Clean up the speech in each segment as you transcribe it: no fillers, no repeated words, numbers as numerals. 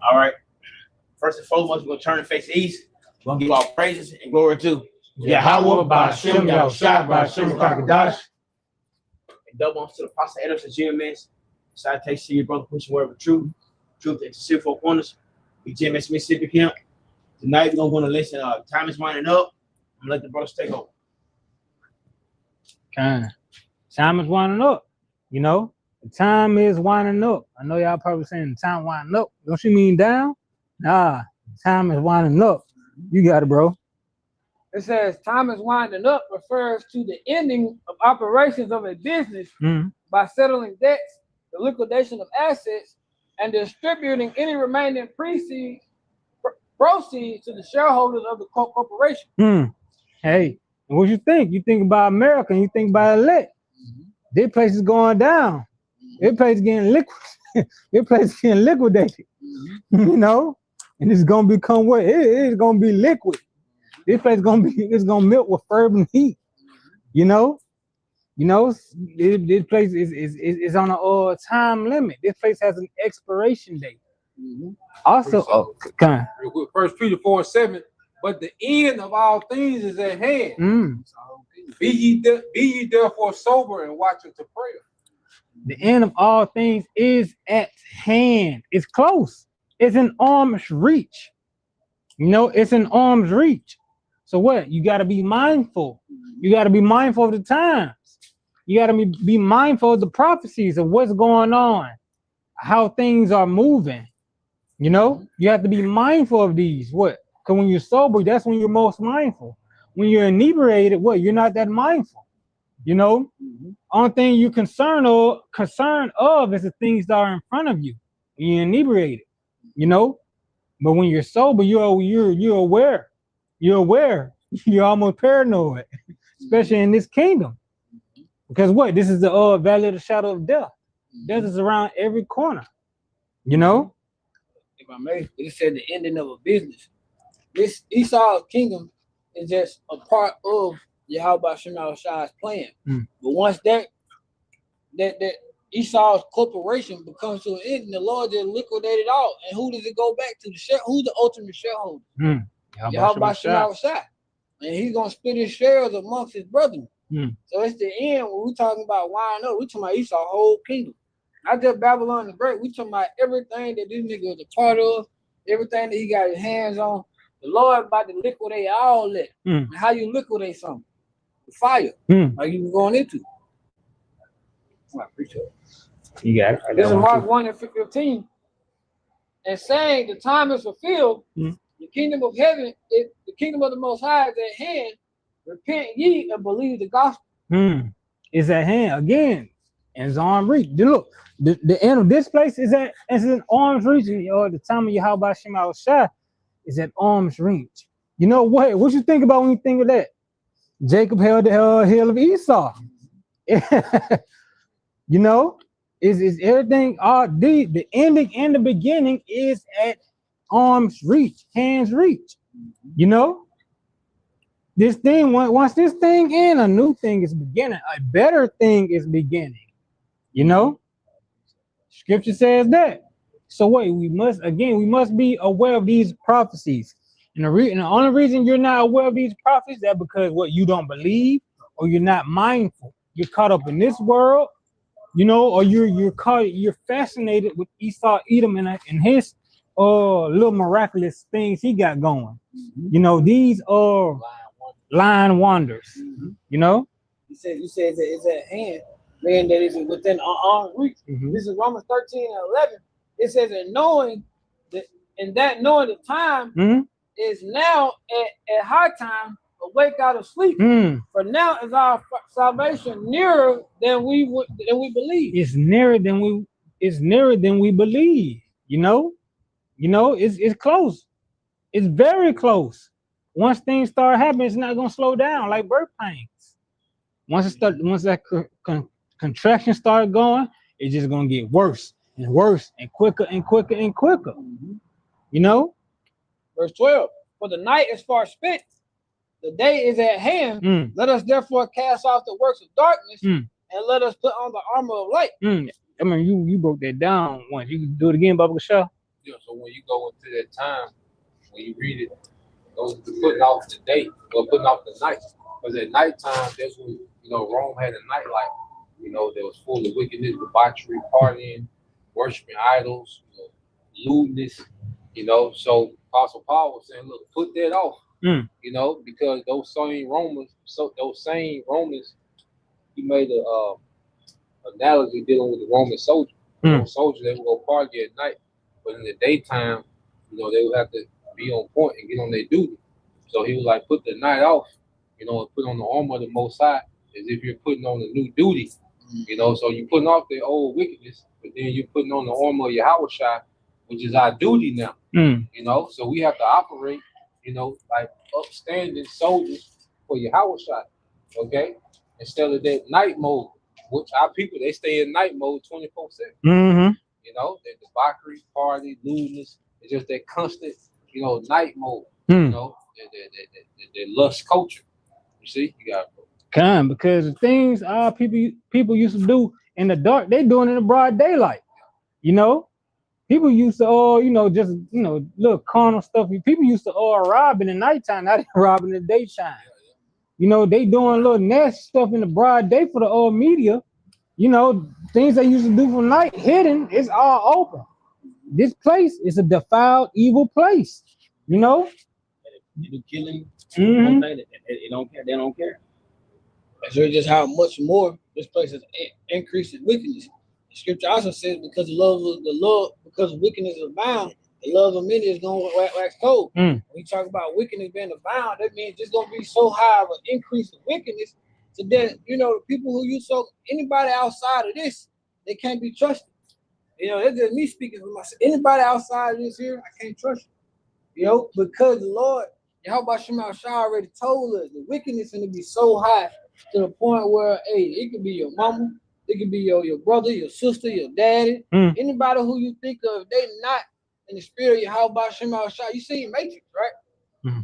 All right. First and foremost, we're gonna turn and face east. We're gonna give all praises and glory to Yahweh Ba'Shem Yahushua Ba'Shem Kakadash. and double honors to the Apostle Edwards and GMS. Salutation to your brother pushing word of truth. Truth into sinful corners. We GMS Mississippi Camp. Tonight we're gonna listen. Time is winding up. I'm gonna let the brothers take over. Okay. Time is winding up. You know, the time is winding up. I know y'all probably saying the time winding up. Don't you mean down? Nah, time is winding up. You got it, bro. It says time is winding up refers to the ending of operations of a business by settling debts, the liquidation of assets, and distributing any remaining proceeds to the shareholders of the corporation. Hey, what you think? You think about America and you think about elect. This place is going down. This place is getting liquid. This place is getting liquidated. You know, and it's gonna become what it is gonna be liquid. This place it's gonna melt with fervent heat. You know, this place is on a time limit. This place has an expiration date. Also, First Peter 4:7. But the end of all things is at hand. Be ye therefore sober and watching to prayer. The end of all things is at hand. It's close. It's in arm's reach. You know, it's in arm's reach. So what? You got to be mindful. You got to be mindful of the times. You got to be mindful of the prophecies of what's going on, how things are moving. You know, you have to be mindful of these. What? Because when you're sober, that's when you're most mindful. When you're inebriated, what? You're not that mindful. You know, only thing you're concerned of is the things that are in front of you. When you're inebriated, you know. But when you're sober, you're aware. You're aware. You're almost paranoid, especially in this kingdom. Because what? This is the valley of the shadow of death. Death is around every corner. You know. If I may, it said the ending of a business. This Esau's kingdom is just a part of Yahweh Shem Yahushua's plan. But once that Esau's corporation becomes to an end, the Lord just liquidated all. And who does it go back to? Who's the ultimate shareholder? Yahweh Shem Yahushua. And he's gonna split his shares amongst his brethren. So it's the end when we're talking about winding up. We're talking about Esau's whole kingdom. Not just Babylon the Great. We're talking about everything that this nigga was a part of, everything that he got his hands on. The Lord about to liquidate all that. And how you liquidate something? The fire. Like you were going into. I appreciate it. You got it. This is Mark 1:15. And saying the time is fulfilled, the kingdom of heaven, the kingdom of the Most High is at hand. Repent ye and believe the gospel. It's at hand again. And it's arm's reach. Look, the end of this place is in arm's reach. Or the time of Yahweh Shem Yahushua is at arm's reach. You know what? What you think about when you think of that? Jacob held the hill of Esau. You know, is everything? The ending and the beginning is at arm's reach, hands reach. You know, this thing once this thing ends, a new thing is beginning. A better thing is beginning. You know, Scripture says that. So wait, we must be aware of these prophecies. And the only reason you're not aware of these prophecies is that because what you don't believe or you're not mindful. You're caught up in this world, you know, or you're fascinated with Esau, Edom, and his little miraculous things he got going. You know, these are lying wonders. You know, You said it's at hand, meaning that it's within arm's reach. This is Romans 13:11. It says knowing the time is now at high time, awake out of sleep. For now is our salvation nearer than we believe. It's nearer than we believe. You know, it's close. It's very close. Once things start happening, it's not gonna slow down like birth pains. Once that contraction start going, it's just gonna get worse and worse and quicker and quicker and quicker. You know? Verse 12. For the night is far spent, the day is at hand. Let us therefore cast off the works of darkness and let us put on the armor of light. I mean, you broke that down once. You can do it again, Baba Shaw. Yeah, so when you go into that time, when you read it, those putting off the day or putting off the night. Because at nighttime, that's when, Rome had a nightlife. That was full of wickedness, debauchery, partying, worshiping idols, lewdness, So Apostle Paul was saying, look, put that off, because those same Romans, he made a analogy dealing with the Roman soldier. Those soldiers, they would go party at night, but in the daytime, they would have to be on point and get on their duty. So he was like, put the night off, and put on the armor of the Most High, as if you're putting on a new duty. So you're putting off the old wickedness, but then you're putting on the armor of Yahushua, which is our duty now. So we have to operate, like upstanding soldiers for Yahushua, okay? Instead of that night mode, which our people, they stay in night mode 24/7. Mm-hmm. That debauchery, party, lewdness, it's just that constant, night mode, that lust culture. You see, you got because the things our people used to do in the dark, they doing it in the broad daylight. People used to just little carnal stuff. People used to rob in the nighttime, not rob in the daytime. They doing little nasty stuff in the broad day for the media. Things they used to do for night hidden, it's all open. This place is a defiled, evil place. People killing, they don't care. They don't care. That's just how much more this place is increasing wickedness. The scripture also says, because because wickedness is abound, the love of many is going to wax cold. When we talk about wickedness being abound, that means it's going to be so high of an increase of wickedness to that, the people who anybody outside of this, they can't be trusted. That's just me speaking for myself. Anybody outside of this here, I can't trust you. Because the Lord, Yahweh Shema Shah already told us the wickedness is going to be so high to the point where, hey, it could be your mama, it could be your brother, your sister, your daddy, anybody who you think of, they not in the spirit of Yahweh Shema Shah. You see Matrix, right?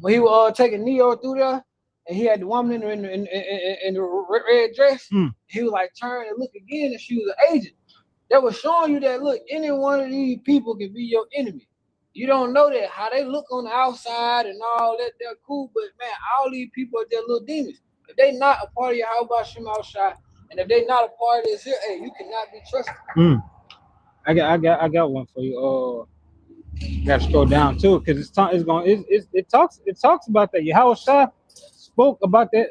When he was taking Neo through there, and he had the woman in the red dress, he was like, turn and look again, and she was an agent. That was showing you that, look, any one of these people can be your enemy. You don't know that, how they look on the outside and all that, they're cool, but man, all these people are just little demons. If they not a part of Yahweh Shema Shah, and if they not a part of this here, hey, you cannot be trusted. I got one for you. Got to scroll down too, because it talks about that. Yahweh Shah spoke about that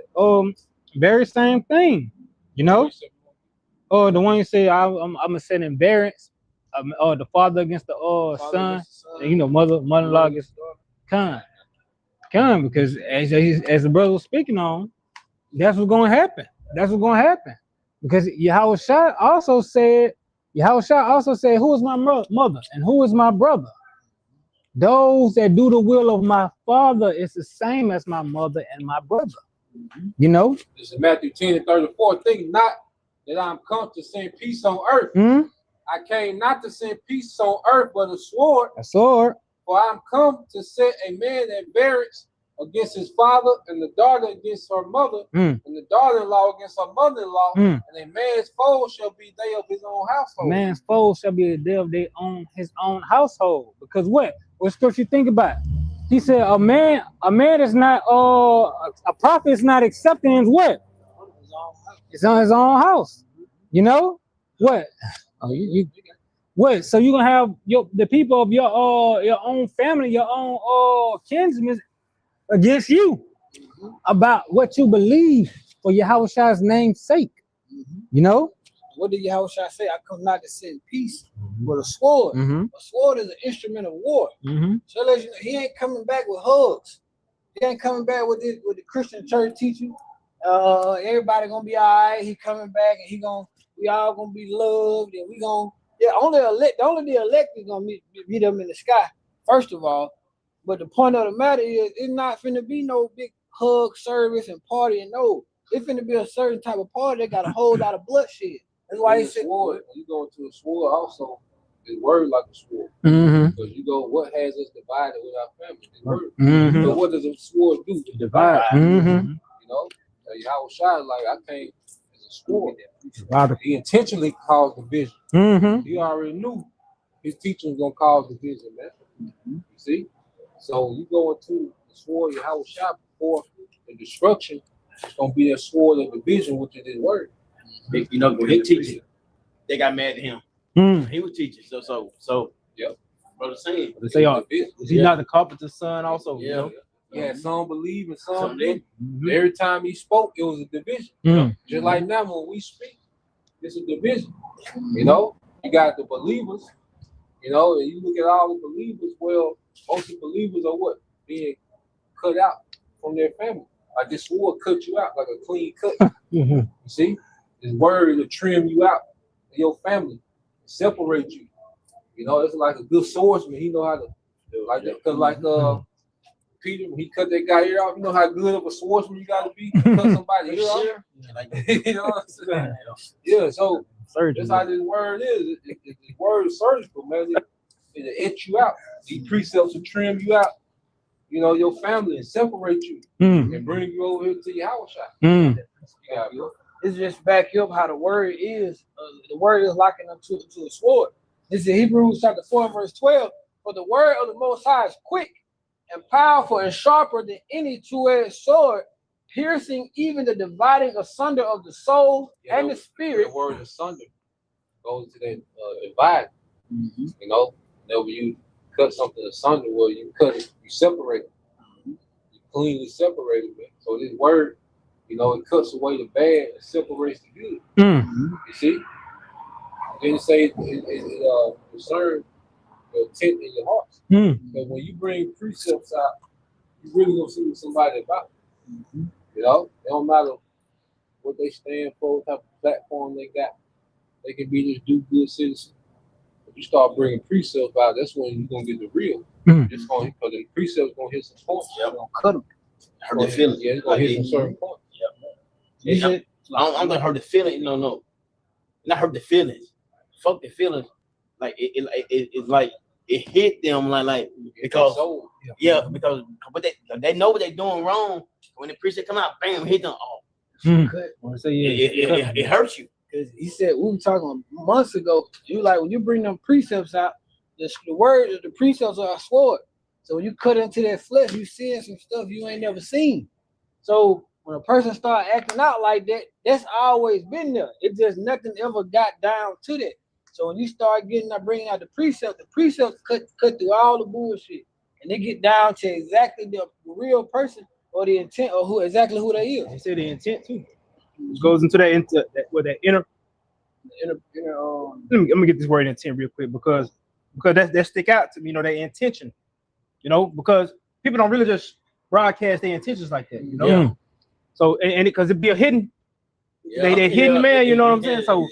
very same thing. The one you say I'm gonna send in variance, the father against the son, and mother-in-law against Khan, because as the brother was speaking on, that's what's gonna happen. Because Yahweh Shah also said, who is my mother and who is my brother? Those that do the will of my father is the same as my mother and my brother. This is Matthew 10:34. Think not that I'm come to send peace on earth. I came not to send peace on earth, but a sword. A sword. For I'm come to set a man at variance against his father, and the daughter against her mother, and the daughter-in-law against her mother-in-law, and a man's foe shall be they of his own household. Man's foe shall be they of his own household. Because what scripture you think about? He said a man is not a prophet is not accepting his what? It's on his own house. What? What? So you're gonna have the people of your own family, your own kinsmen against you about what you believe for Yahweh's name's sake. What did Yahweh say? I come not to send peace, but a sword. A sword is an instrument of war. So let you know, he ain't coming back with hugs. He ain't coming back with the Christian church teaching. Everybody gonna be all right. He coming back and we all gonna be loved, and we gonna only the elect is gonna meet them in the sky. First of all, but the point of the matter is, it's not finna be no big hug service and party. And no, it's finna be a certain type of party that got a whole lot of bloodshed. That's why he said, sword. You go into a sword also. It's word like a sword. Because you go, what has us divided with our family? It's word. So what does a sword do? Divide. Yahweh Shai, like, I can't, it's a sword. He intentionally caused division. He already knew his teaching is gonna cause division, man. You see? So you go into the sword of Yahweh Shah before the destruction, it's gonna be a sword of division, which is his word. You know, when he teaching, they got mad at him. He was teaching. So yep. Brother saying. They say, is he not the carpenter's son also? Yeah. You know? Yeah, some believe and some didn't. Every time he spoke, it was a division. Just like now when we speak, it's a division. You know, you got the believers, you know, and you look at all the believers, well, most of the believers are what? Being cut out from their family. Like this sword cut you out like a clean cut. You see? This word to trim you out of your family, separate you. You know, it's like a good swordsman. He know how to like that. Cause like Peter, when he cut that guy ear off, you know how good of a swordsman you gotta be to cut somebody ear off. You know what I'm saying? Yeah, so that's how this word is. This word is surgical, man. It'll etch you out. These precepts will trim you out, you know, your family and separate you and bring you over here to your house shop. It's just back up how the word is. The word is likened unto a sword. This is Hebrews chapter 4, verse 12. For the word of the Most High is quick and powerful and sharper than any two-edged sword, piercing even the dividing asunder of the soul and the spirit. The word asunder goes to that divide. You know, whenever you cut something asunder, well, you cut it, you separate it. You cleanly separate it, man. So this word, you know, it cuts away the bad and separates the good. You see? Then it says it concerns your intent in your hearts. But when you bring precepts out, you really gonna see what somebody about. You know, it don't matter what they stand for, what type of platform they got. They can be this do good citizen. If you start bringing precepts out, that's when you're gonna get the real. It's gonna, because the precepts gonna hit some points. Yeah, Gonna cut them. Hurt the feeling. Yeah, it's gonna hit some certain points. I don't think hurt the feeling. No, not hurt the feelings. Fuck the feelings. Like it's like it hit them like because because but they know what they're doing wrong. When the preacher come out, bam, hit them. Oh, it hurts you. Because he said we were talking months ago. You like when you bring them precepts out, the word of the precepts are a sword. So when you cut into that flesh, you seeing some stuff you ain't never seen. So when a person start acting out like that, that's always been there. It just nothing ever got down to that. So when you start bringing out the precepts cut through all the bullshit, and they get down to exactly the real person or the intent or who they is. They say the intent too. It goes into that inner. Let me get this word intent real quick because that stick out to me. You know, their intention. You know, because people don't really just broadcast their intentions like that. You know. Yeah. So and because it'd be a hidden, they hidden man. You know what I'm saying? So.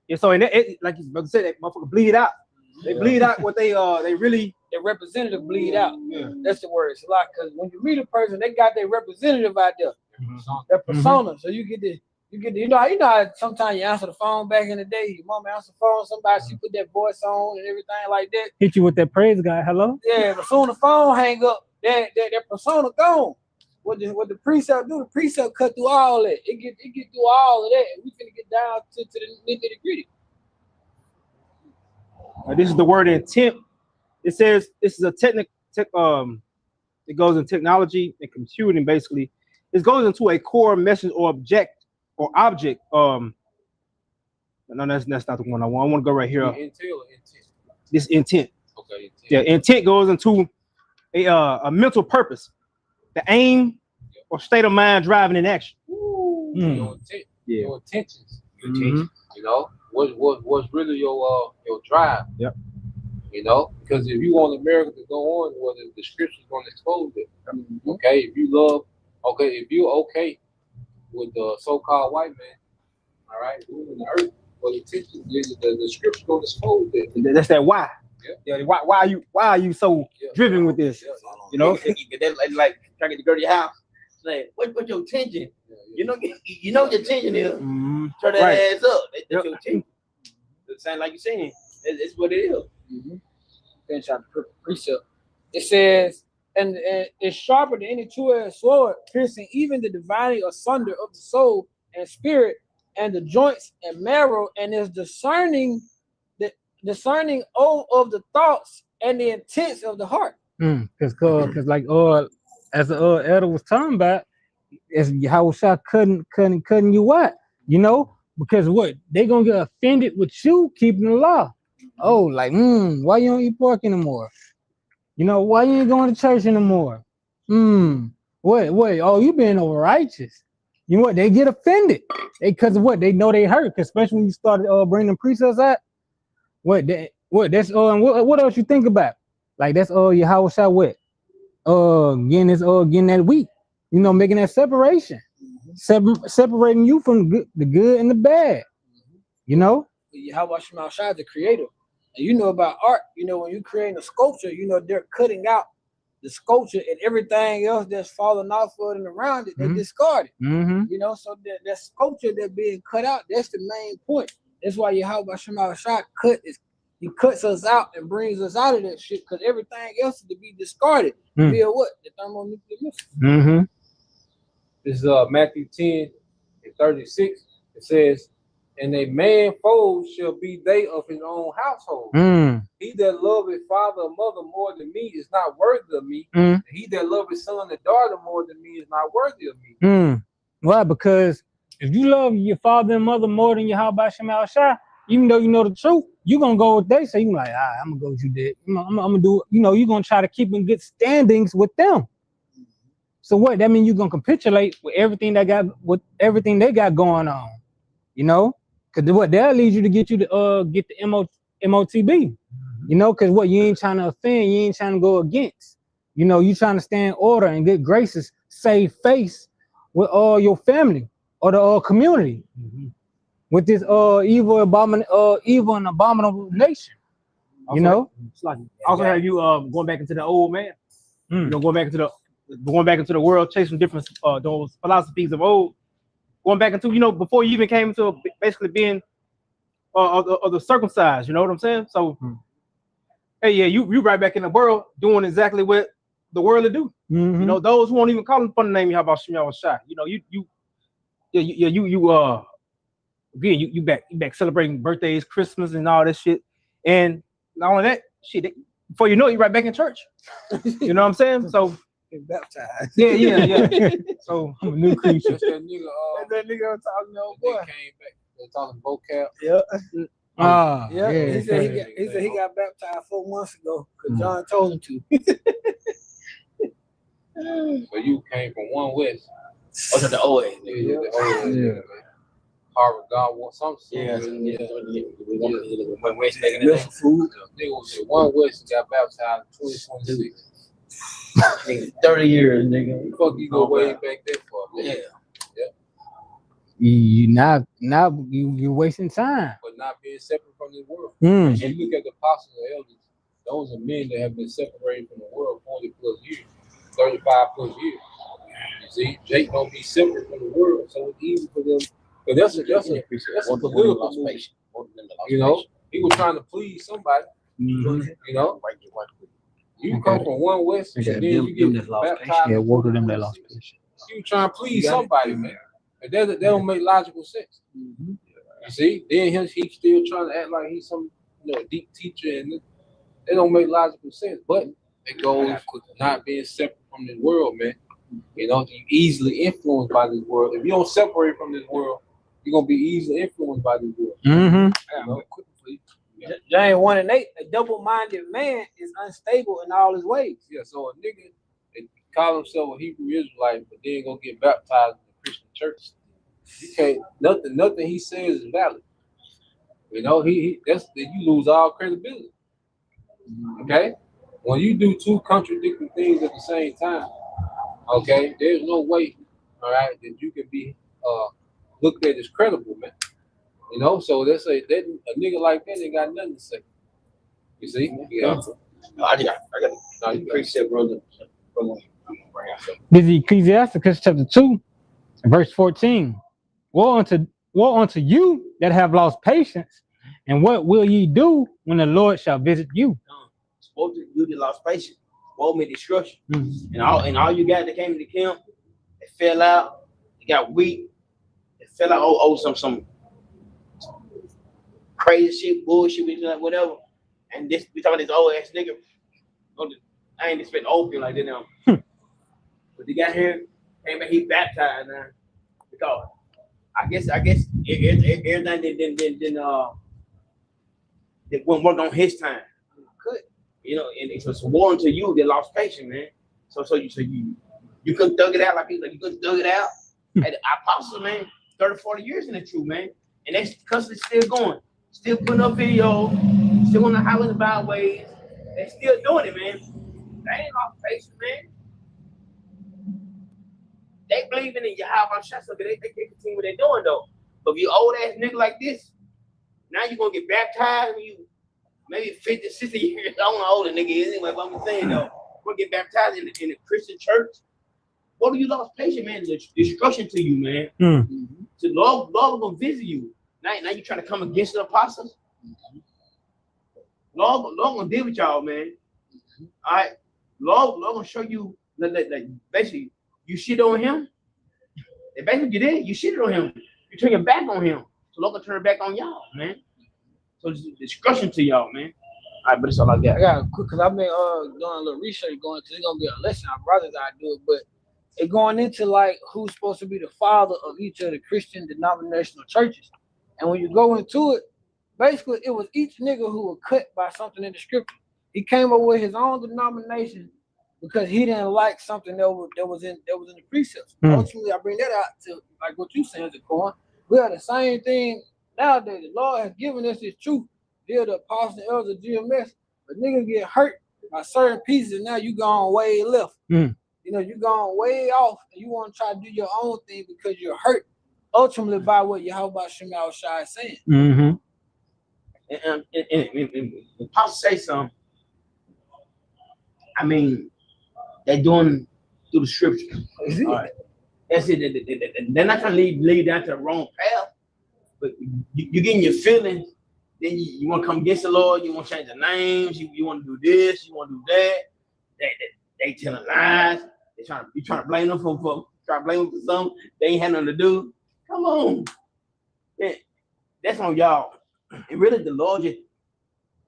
Yeah, so and like you said, that motherfucker bleed out. They bleed out what they really their representative bleed out. Yeah. That's the word. It's a lot because when you meet a person, they got their representative out there. Their persona. So you get you know how sometimes you answer the phone back in the day, your mom answer the phone, somebody she put that voice on and everything like that. Hit you with that praise guy, hello? Yeah, but soon the phone hang up, that persona gone. What the precept do? The precept cut through all that. It get through all of that. And we finna get down to the nitty gritty. This is the word intent. It says this is a it goes in technology and computing basically. It goes into a core message or object. No, that's not the one I want. I want to go right here. Intent. This intent. Okay. Intent. Yeah, intent goes into a mental purpose. The aim or state of mind driving in action. Your intent, your intentions. You know, what's really your drive? Yep. You know, because if you want America to go on, well, the scripture's going to expose it. Okay, if you're okay with the so-called white man, all right, ruling the earth, well, the scripture's going to expose it. That's that why. Yeah. Why are you so driven with this? You know, like trying to get to go to your house. Like, what's your intention? You know what your intention is. Turn that ass up. That's your intention. It sounds like you're saying. It's what it is. Finish out the precept. It says, and it's sharper than any two-edged sword, piercing even the dividing asunder of the soul and spirit and the joints and marrow, and is discerning discerning of the thoughts and the intents of the heart. Cause like as the elder was talking about, as Yahushua cutting you out, you know, because what they gonna get offended with you keeping the law. Oh, like why you don't eat pork anymore? You know, why you ain't going to church anymore? What? Oh, you being over righteous. You know what? They get offended. Because of what? They know they hurt. Especially when you started bringing them precepts out. What? That's what else you think about? Like that's Yahushua what? Getting that wheat. You know, making that separation, separating you from the good and the bad. You know. Yahushua Shai, the creator. And you know about art, you know, when you create a sculpture, you know, they're cutting out the sculpture and everything else that's falling off of it and around it, they discard it. You know, so that sculpture that's being cut out, that's the main point. That's why Yahushua Shai he cuts us out and brings us out of that shit, because everything else is to be discarded via what? The thermonuclear missile. This is Matthew 10:36. It says, and a man foes shall be they of his own household. He that loveth father or mother more than me is not worthy of me. And he that loveth son or daughter more than me is not worthy of me. Why? Because if you love your father and mother more than your Yahushua Shai, even though you know the truth, you're gonna go with they say. You're like, I'm gonna go with you did. I'm gonna do. You know, you're gonna try to keep in good standings with them. So what? That means you're gonna capitulate with everything they got going on. You know. Cause what that'll lead you to get the MOTB, you know, cause what you ain't trying to offend, you ain't trying to go against, you know, you trying to stay in order and good graces, save face with all your family or the community with this evil and abominable nation, you know. Also have you going back into the old man, you know, going back into the world, chasing different those philosophies of old. Going back into, you know, before you even came into basically being of the circumcised, you know what I'm saying? So, hey, yeah, you right back in the world doing exactly what the world will do. You know, those who won't even call him upon the name of Yahushua Shai. You know, you back celebrating birthdays, Christmas, and all that shit. And not only that, shit, before you know it, you're right back in church. You know what I'm saying? So. Baptized. Yeah. So I'm a new creature. That nigga talking old boy. Came back. They talking vocab. He said he got baptized 4 months ago because John told him to. So you came from one west. To the OA. Yeah. Harvard God wants something. We went west making it food. Nigga was at one west and got baptized in 2026. 30 years, nigga. Fuck you go way back there for, man. You're wasting time. But not being separate from the world. And you look at the apostles and elders, those are men that have been separated from the world 40 plus years, 35 plus years. You see, Jake don't be separate from the world, so it's easy for them. But that's a political move. You know, he was trying to please somebody. You know. You come from one west, and then you get baptized. Yeah, one of them that lost patience. You trying to please somebody, man. And that don't make logical sense. You see, then he's still trying to act like he's some deep teacher, and it don't make logical sense. But it goes with not being separate from this world, man. You know, you're easily influenced by this world. If you don't separate from this world, you're gonna be easily influenced by this world. You know? James 1:8, a double-minded man is unstable in all his ways. Yeah, so a nigga that call himself a Hebrew Israelite, but then go get baptized in the Christian church. You can't nothing he says is valid. You know, that's that you lose all credibility. Okay? When you do two contradicting things at the same time, okay, there's no way, all right, that you can be looked at as credible, man. You know, so they say that a nigga like that ain't got nothing to say. You see? Yeah. I got a precept, brother. This is Ecclesiasticus chapter 2, verse 14. Woe unto you that have lost patience, and what will ye do when the Lord shall visit you? Woe to you that lost patience. Woe me destruction. And all you got that came to the camp, they fell out, they got weak, they fell out, some crazy shit, bullshit, whatever. And this we talking about this old ass nigga. I ain't expect opium like that now. But they got here, came back, he baptized now. Because I guess everything that wouldn't work on his time. You know, and it was warning to you that lost patience, man. So you couldn't thug it out like you couldn't thug it out. And the apostles, man, 30, 40 years in the truth, man. And that's constantly still going. Still putting up videos, still on the highways and byways. They still doing it, man. They ain't lost patience, man. They believe in Yahweh Shah, so they continue what they're doing, though. But if you old ass nigga like this, now you're going to get baptized when you maybe 50, 60 years. I don't know how old a nigga is anyway, but I'm saying, though, we're going to get baptized in a Christian church. What do you lost patience, man? The destruction to you, man. Mm-hmm. So Lord will visit you. Now you're trying to come against the apostles. Lord gonna deal with y'all, man. All right, Lord gonna show you that basically you shit on him. And basically you did. You shitted on him. You turn your back on him. So Lord gonna turn it back on y'all, man. So it's destruction to y'all, man. All right, but it's all like that. I got quick because I've been doing a little research going to. It's gonna be a lesson. I'd rather I do it, but it going into like who's supposed to be the father of each of the Christian denominational churches. And when you go into it, basically it was each nigga who was cut by something in the scripture. He came up with his own denomination because he didn't like something that was in the precepts. Ultimately, I bring that out to like what you saying, Zaquan. We are the same thing nowadays. The Lord has given us His truth via the apostles and elders of GMS. But niggas get hurt by certain pieces, and now you gone way left. You know, you gone way off, and you want to try to do your own thing because you're hurt. Ultimately, by what Yahweh Shem Yahushua is saying. Mm-hmm. And the apostle say something. I mean, they're doing through the scripture. All right. That's it. They're not trying to lead down to the wrong path, but you getting your feelings. Then you want to come against the Lord. You want to change the names. You want to do this. You want to do that. They telling lies. You trying to blame them for something they ain't had nothing to do. Come on, man. That's on y'all. And really, the Lord just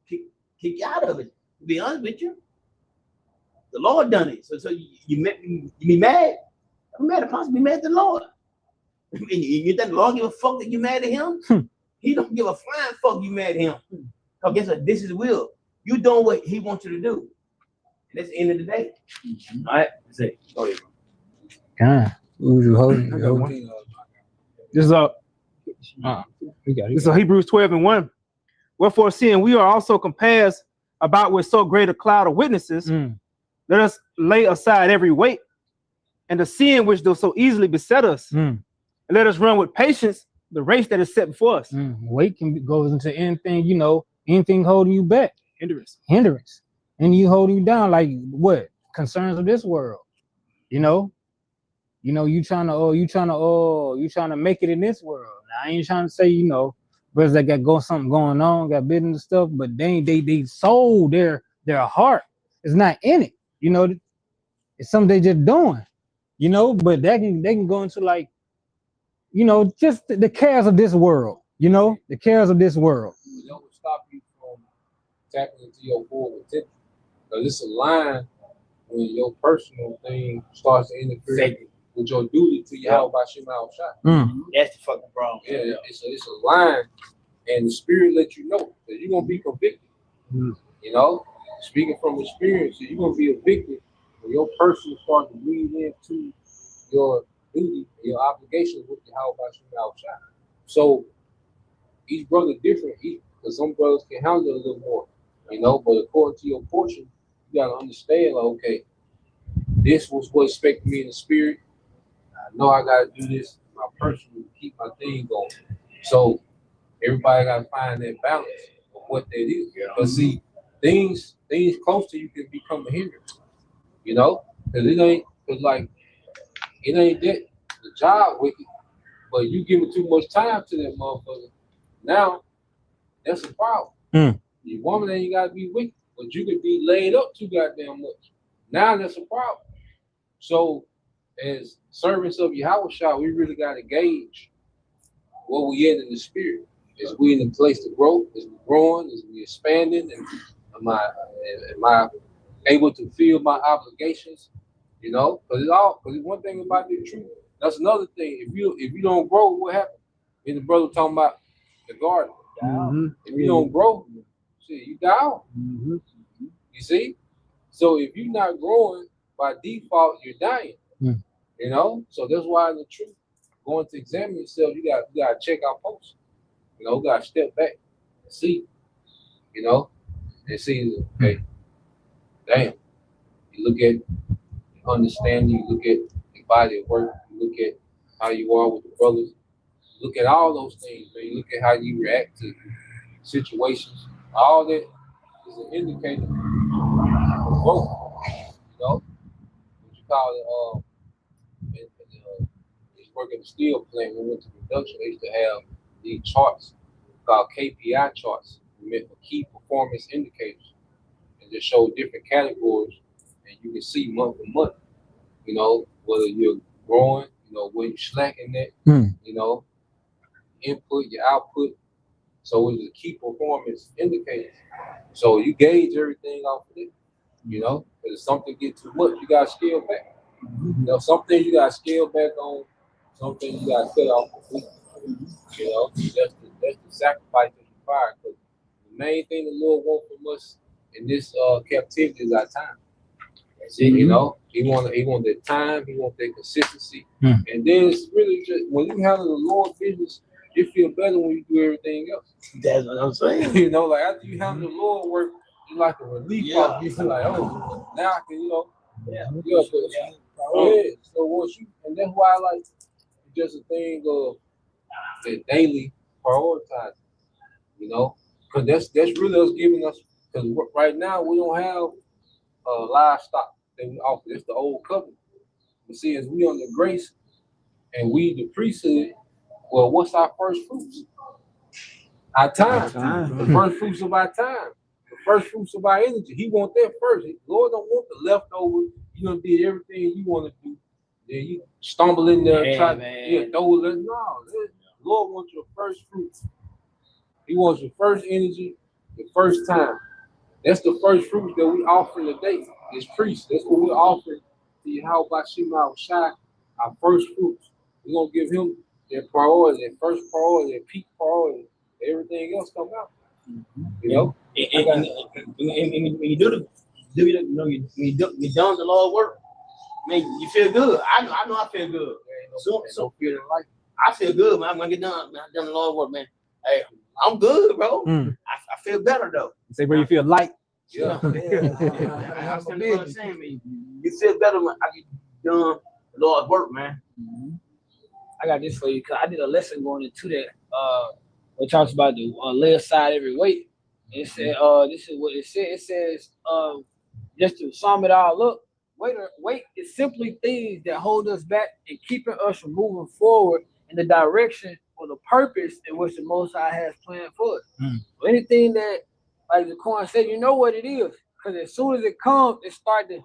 kick you out of it. To be honest with you, the Lord done it. So you be mad. I'm mad. Apostle, be mad at the Lord. You think the Lord give a fuck that you mad at him? He don't give a flying fuck you mad at him. Because guess what? This is will. You doing what He wants you to do. And that's the end of the day. All right. That's it. Go ahead, bro. God. Who's you holding? This is Hebrews 12:1. Wherefore, seeing we are also compassed about with so great a cloud of witnesses, let us lay aside every weight and the sin which does so easily beset us, and let us run with patience the race that is set before us. Weight goes into anything, you know, anything holding you back, hindrance, and you holding you down, like what concerns of this world, you know, you trying to make it in this world. Now, I ain't trying to say, you know, brothers that got something going on, got business and stuff, but they sold their heart is not in it, you know. It's something they just doing, you know. But they can go into like, you know, just the cares of this world, you know, the cares of this world. It don't stop you from tapping into your full potential, because it's a line when your personal thing starts to interfere with your duty to Yahweh Shem Yahushua. That's the fucking problem. Yeah, it's a line, and the Spirit lets you know that you're gonna be convicted. You know, speaking from experience, you're gonna be a victim when your person starts to bleed into your duty, your obligations with Yahweh Shem Yahushua. So each brother different, because some brothers can handle it a little more, you know. But according to your portion, you gotta understand, like, okay, this was what expected me in the spirit. I know I gotta do this, my personal, to keep my thing going. So everybody gotta find that balance of what that is. But see, things close to you can become a hindrance, you know, because it ain't that the job wicked, but you giving too much time to that motherfucker. Now that's a problem. Your woman ain't gotta be wicked, but you could be laid up too goddamn much. Now that's a problem. So as servants of Yahushua, we really gotta gauge what we in the spirit. Is we in a place to grow? Is we growing? Is we expanding? And am I able to feel my obligations? You know, because it's one thing about the truth. That's another thing. If you don't grow, what happens? And the brother talking about the garden. Mm-hmm. If you don't grow, shit, you die out. Mm-hmm. You see? So if you're not growing, by default, you're dying. Mm. You know? So that's why in the truth, going to examine yourself, you gotta check our posts. You know, you gotta step back and see, you know, and see, okay, damn. You look at understanding, you look at the body of work, you look at how you are with the brothers, you look at all those things, man. You look at how you react to situations. All that is an indicator of growth. You know, what you call it, working the steel plant, we went to production, they used to have these charts called KPI charts, meant for key performance indicators, and just show different categories, and you can see month to month, you know, whether you're growing, you know, where you're slacking at, you know, input, your output. So it's a key performance indicator. So you gauge everything off of it, you know, because if something gets too much, you got to scale back. You know, some things you got to scale back on, some things you got to cut off completely. You know, that's the sacrifice that's required. Because the main thing the Lord wants from us in this captivity is our time. You know, he want that time, he want that consistency, and then it's really just when you handle the Lord's business, you feel better when you do everything else. That's what I'm saying. You know, like after you handle the Lord work, you like a relief off. You feel like, oh, now I can, you know, So once you, and that's why I like it's just a thing of the daily prioritizing. You know, because that's really us giving us. Because right now we don't have livestock that we offer. It's the old covenant. But see, as we under grace and we the priesthood, well, what's our first fruits? Our time. The first fruits of our time. The first fruits of our energy. He wants that first. Lord don't want the leftovers. You done did everything you want to do. Then you stumble in there and try to throw it. No, Lord wants your first fruits. He wants your first energy, the first time. That's the first fruits that we offer today as priests. That's what we're offering to Yahweh Shema Shai, our first fruits. We're going to give him their priority, their first priority, their peak priority. Everything else come out. You know? And when you do you done the Lord work, man, you feel good. I know I feel good. So feeling like I feel good, man. I'm gonna get done. I done the Lord work, man. Hey, I'm good, bro. I feel better though. Say where you feel light. Yeah. I was saying, man, you feel better when I get done the Lord's work, man. I got this for you because I did a lesson going into that. It talks about the lay aside every weight. It said, this is what it said. It says, just to sum it all up, weight is simply things that hold us back and keeping us from moving forward in the direction or the purpose in which the Most High has planned for us. So anything that, like the Quran said, you know what it is, because as soon as it comes, it start to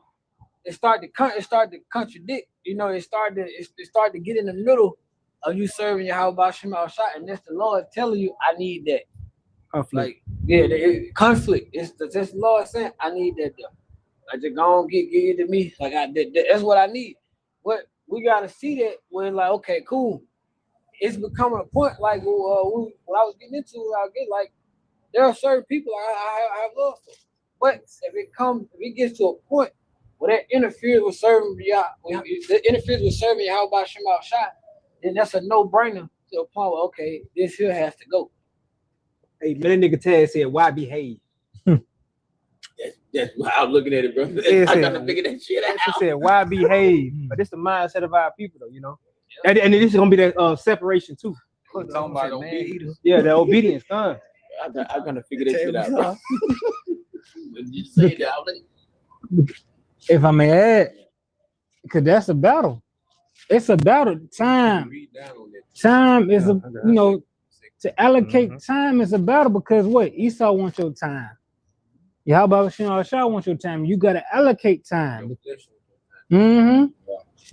contradict. You know, it start to get in the middle of you serving Yahweh Shema Shai, and that's the Lord telling you, I need that. Conflict. Like, conflict. It's the Lord saying, I need that though. Like, just go on, give it to me. Like, that's what I need. But we gotta see that when, like, okay, cool. It's becoming a point, like, what I was getting into, like, there are certain people I have love for. But if it gets to a point where that interferes with serving Yahweh Shema Shai, then that's a no-brainer to a point where, okay, this here has to go. Hey, man, that nigga Taz said, why behave? That's how I'm looking at it, bro. I gotta figure that shit out. She said, why behave? But this the mindset of our people, though, you know. And this is gonna be that separation too. Talking about obedience. Yeah, the obedience, I gotta figure that shit out, bro. You say that. If I may add, because that's a battle. It's a battle. Time is to allocate time is a battle because what? Esau wants your time. Yahweh Shai wants your time. You gotta allocate time.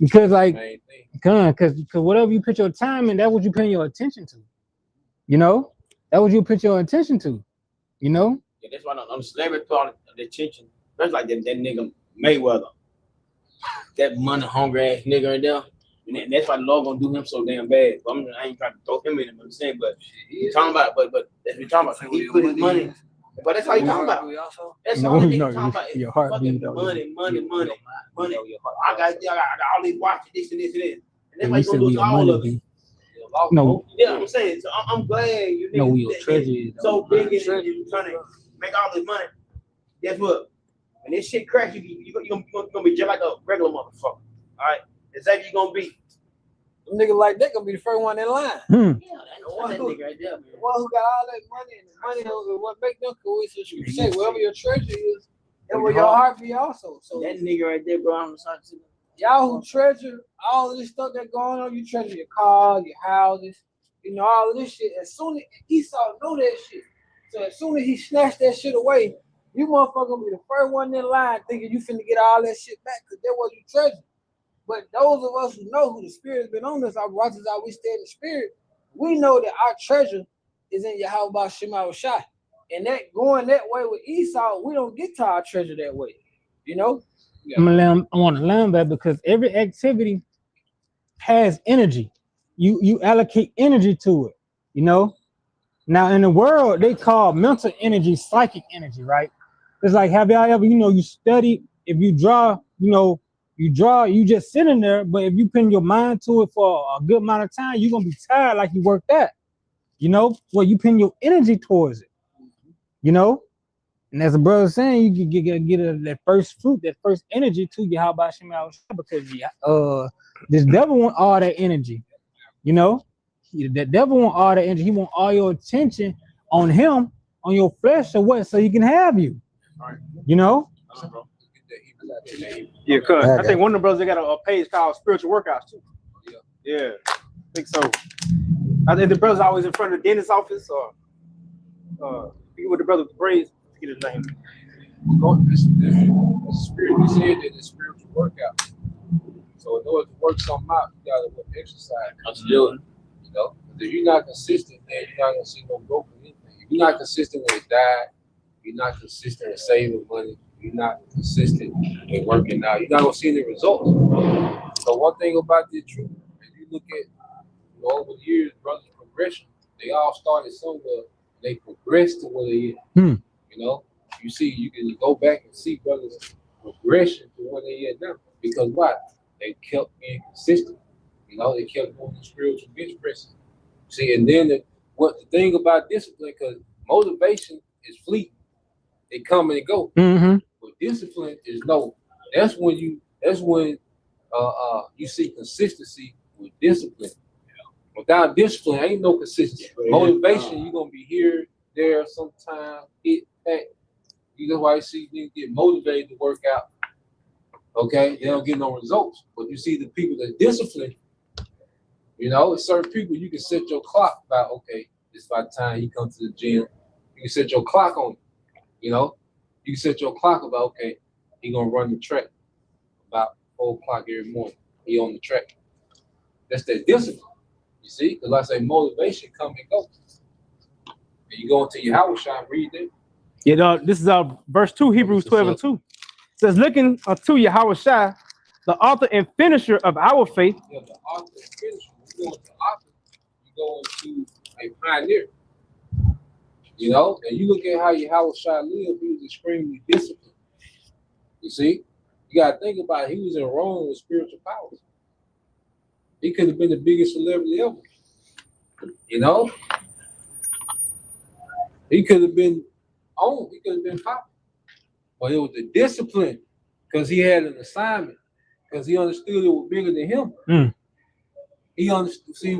Because because whatever you put your time in, that's what you paying your attention to. You know, That's what you put your attention to. You know? Yeah, that's why on the celebrity part of the attention, that's like that nigga Mayweather. That money hungry ass nigga right there. And that's why the Lord gonna do him so damn bad. I ain't trying to throw him in it, I'm saying, but he's talking about, but that's what he's talking about. He put his money, but that's how he talking about. That's all he's talking about. Your heartbeat, money. I got all these watches, this and this and this. And that's You why said you where gonna your lose all money of it. be. No, Yeah, I'm saying. So I'm glad you know where niggas your treasure is. so big and you're trying to make all this money. Guess what? When this shit crash, you gonna be just like a regular motherfucker. All right, exactly you gonna be. Them niggas like that gonna be the first one in line. Yeah, that nigga right there, man. The one who got all that money and the money is what make them cool. So you can say wherever your treasure is, that's where your heart be also. So that nigga right there, bro. I'm sorry to y'all who treasure all of this stuff that's going on, you treasure your cars, your houses, you know, all of this shit. As soon as Esau know that shit, so as soon as he snatched that shit away, you motherfucker gonna be the first one in line thinking you finna get all that shit back because that was you treasure. But those of us who know who the spirit has been on us, our righteous are we stay in the spirit, we know that our treasure is in Yahweh Shema Shai. And that going that way with Esau, we don't get to our treasure that way. You know? I want to learn that because every activity has energy. You allocate energy to it, you know. Now in the world, they call mental energy psychic energy, right? It's like, have y'all ever, you study, if you draw, you just sitting there, but if you put your mind to it for a good amount of time, you're gonna be tired like you worked at. Well, you put your energy towards it, And as a brother saying, you can get that first fruit, that first energy to you. How about Shema? Because this devil want all that energy, The devil want all that energy. He want all your attention on him, on your flesh, or what? So he can have you, Yeah, cuz I think one of the brothers they got a page called Spiritual Workouts too. Yeah, I think so. I think the brother's always in front of the dentist's office or with the brother with the braids. Get his name. The spirit, you said that it's spiritual workout. So in order to work something out, you gotta exercise. Absolutely. If you're not consistent, then you're not gonna see no growth in anything. If you're not consistent with a diet, you're not consistent with saving money, you're not consistent in working out, you're not gonna see any results. So one thing about this truth, if you look at over the years, brothers' progression, they all started somewhere, they progressed to where they is. You see, you can go back and see brothers' progression to where they are now. Because why? They kept being consistent. They kept doing the spiritual bench pressing. See, and then the thing about discipline, because motivation is fleeting. It come and it go. Mm-hmm. But discipline is no. That's when you see consistency with discipline. Without discipline, ain't no consistency. Motivation, you're gonna be here, there, sometime, that. That's why you see you get motivated to work out. Okay, they don't get no results. But you see the people that discipline, certain people you can set your clock about, okay, it's about time you come to the gym. You can set your clock on it. You can set your clock about, okay, he gonna run the track about 4 o'clock every morning. He on the track. That's that discipline. You see? Because like I say, motivation come and go. And you go into your house shop, read it. Yeah, this is verse 2, Hebrews 12:2. It says, looking unto Yahweh Shai, the author and finisher of our faith. Yeah, the author and finisher. You go into author, you go into a pioneer. And you look at how Yahweh Shai lived, he was extremely disciplined. You see? You gotta think about it. He was in Rome with spiritual powers. He could have been the biggest celebrity ever. He could have been on, he could have been popular. But it was the discipline because he had an assignment, because he understood it was bigger than him. He understood. See,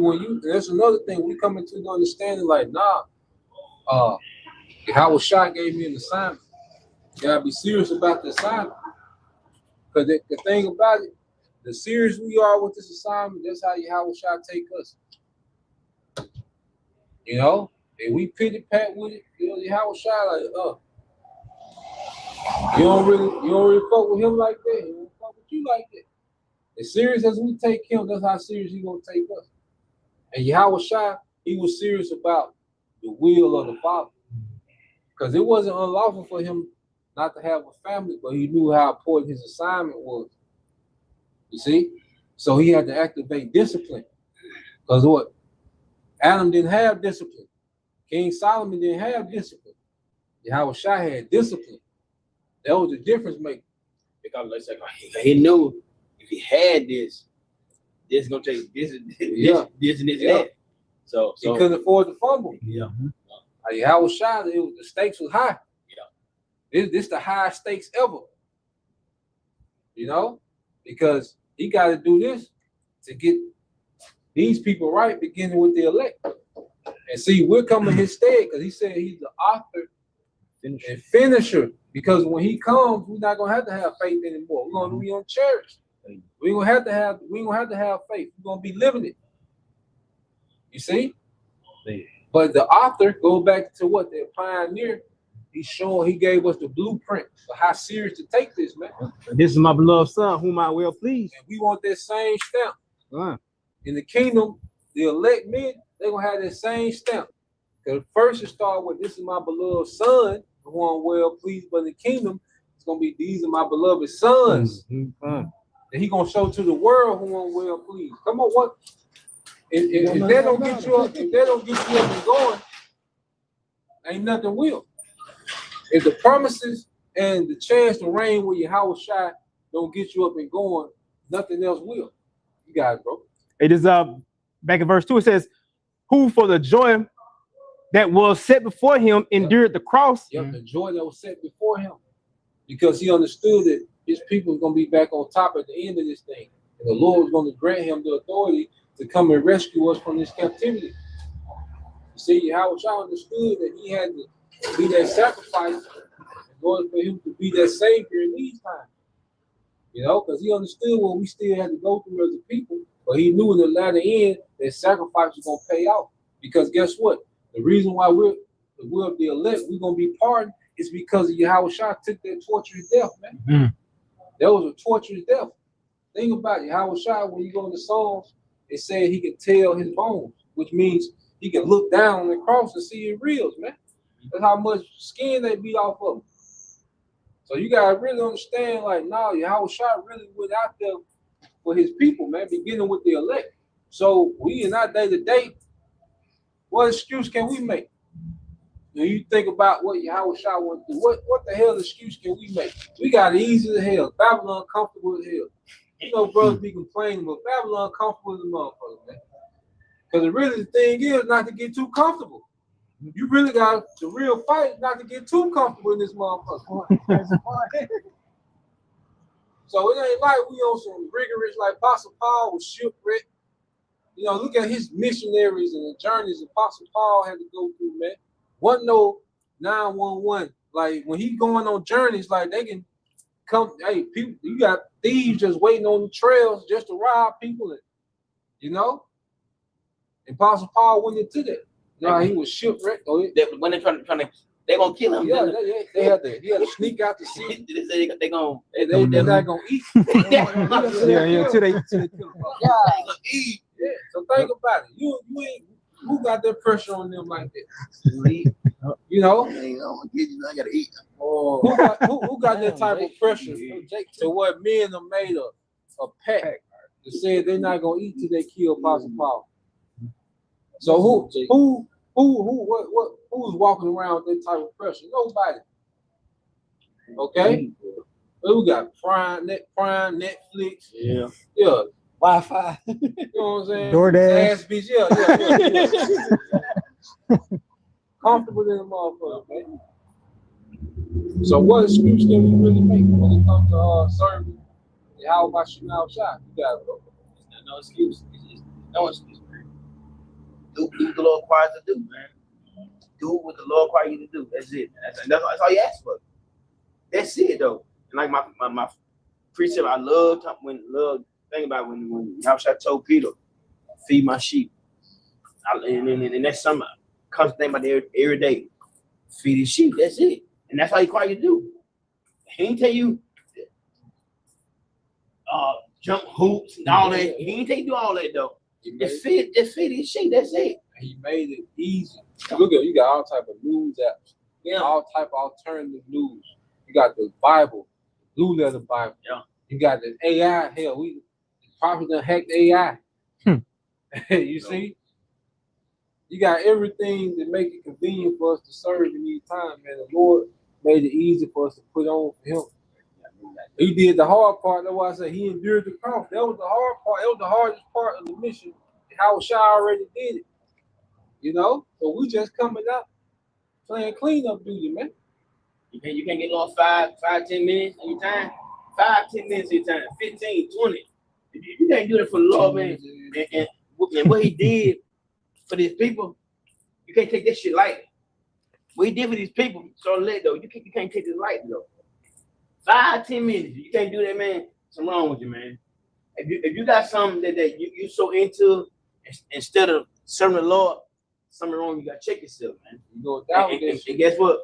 that's another thing we come into the understanding like, Howard Shah gave me an assignment. You gotta be serious about the assignment. Because the thing about it, the serious we are with this assignment, that's how Yahweh Shah take us. And we pity pat with it, Yahweh Shah like, you don't really fuck with him like that. He don't fuck with you like that. As serious as we take him, that's how serious he gonna take us. And Yahweh Shah, he was serious about the will of the Father. Because it wasn't unlawful for him not to have a family, but he knew how important his assignment was. You see? So he had to activate discipline. Because what? Adam didn't have discipline. King Solomon didn't have discipline. Yahushua had discipline. That was the difference maker. Because like he knew if he had this is gonna take this and this and that. So he couldn't afford to fumble. Yeah. Yahushua, the stakes was high. Yeah. This the highest stakes ever. You know? Because he got to do this to get these people right, beginning with the elect. And see, we're coming his stead because he said he's the author and finisher. Because when he comes, we're not gonna have to have faith anymore. We're gonna be on cherish. We ain't gonna have to have faith. We're gonna be living it. You see? Yeah. But the author goes back to what the pioneer. He gave us the blueprint for how serious to take this, man. This is my beloved son, whom I will please. And we want that same stamp. In the kingdom, the elect men, they're gonna have that same stamp. Because first it started with, this is my beloved son, who I'm well pleased. But in the kingdom, it's gonna be, these are my beloved sons. And he gonna show to the world who I'm well pleased. Come on, what? If they don't get you up, and going, ain't nothing will. If the promises and the chance to reign with Yahushua don't get you up and going, nothing else will. You got it, bro. It is back in verse 2, it says, who for the joy that was set before him endured the cross. Yep, the joy that was set before him. Because he understood that his people was going to be back on top at the end of this thing. And the Lord was going to grant him the authority to come and rescue us from this captivity. You see, Yahushua understood that he had to be that sacrifice in order for him to be that savior in these times. You know, because he understood what we still had to go through as a people, but he knew in the latter end that sacrifice was going to pay off. Because guess what? The reason why we're the elect, we're going to be pardoned, is because of Yahushua took that torturous death, man. That was a torturous death. Think about it. Yahushua, when you go in the Psalms, it said he could tell his bones, which means he can look down on the cross and see it real, man. That's how much skin they beat off of him. So you gotta really understand, like, now Yahushua really went out there for his people, man, beginning with the elect. So we in our day-to-day, what excuse can we make? When you think about what Yahushua went through, what the hell excuse can we make? We got it easy as hell. Babylon comfortable as hell. You know, brothers be complaining, but Babylon comfortable as a motherfucker, man. Because really the thing is not to get too comfortable. You really got the real fight not to get too comfortable in this motherfucker. So it ain't like we on some rigorous, like Apostle Paul was shipwrecked. You know, look at his missionaries and the journeys Apostle Paul had to go through, man. Wasn't no 911. Like when he going on journeys, like they can come, hey, people, you got thieves just waiting on the trails just to rob people, and, you know. Apostle Paul went into that. No, he was shipwrecked. When they're trying to, they're gonna kill him. Yeah, he had to sneak out to sea. They're not gonna eat. Until they kill him. Eat. Yeah. So think about it. You ain't, who got that pressure on them like that? You know, I gotta eat. Who got that type of pressure to what men have made a pact to say they're not gonna eat till they kill Apostle Paul? So who's walking around with that type of pressure? Nobody. Okay. We got Prime, Netflix. Yeah. Wi-Fi. You know what I'm saying? DoorDash. Beach. Yeah. Comfortable in the motherfucker, man. So what excuse can we really make when it comes to serving? How about you now, shot? You got it, bro. No excuse. No excuse. Do what the Lord requires to do, man. Do what the Lord requires you to do. That's it. That's all you ask for. That's it, though. And like my precept, I love think about when Yahushua told Peter, feed my sheep. And that's something constant thing about every day. Feed his sheep. That's it. And that's all he requires you to do. He ain't tell you jump hoops and all that. He ain't tell you do all that though. Just feed his sheep. That's it. and he made it easy. Look at you got all type of news apps, all type of alternative news. You got the Bible, Blue Letter Bible. Yeah. You got the AI. Hell, we probably done hacked AI. You see, you got everything that make it convenient for us to serve in these times, man. The Lord made it easy for us to put on for Him. He did the hard part. That's why I said He endured the cross. That was the hard part. That was the hardest part of the mission. How Shai already did it. You know? So we just coming up playing cleanup duty, man. You can't get lost 5-10 minutes of your time. 5-10 minutes of your time. 15, 20. You can't do that for the Lord, man. And what He did for these people, you can't take that shit lightly. What He did for these people, so let though. You can't take this lightly though. 5-10 minutes. You can't do that, man. Something wrong with you, man. If you got something that you so into, instead of serving the Lord, something wrong. You gotta check yourself, man. You go down with this. And guess what?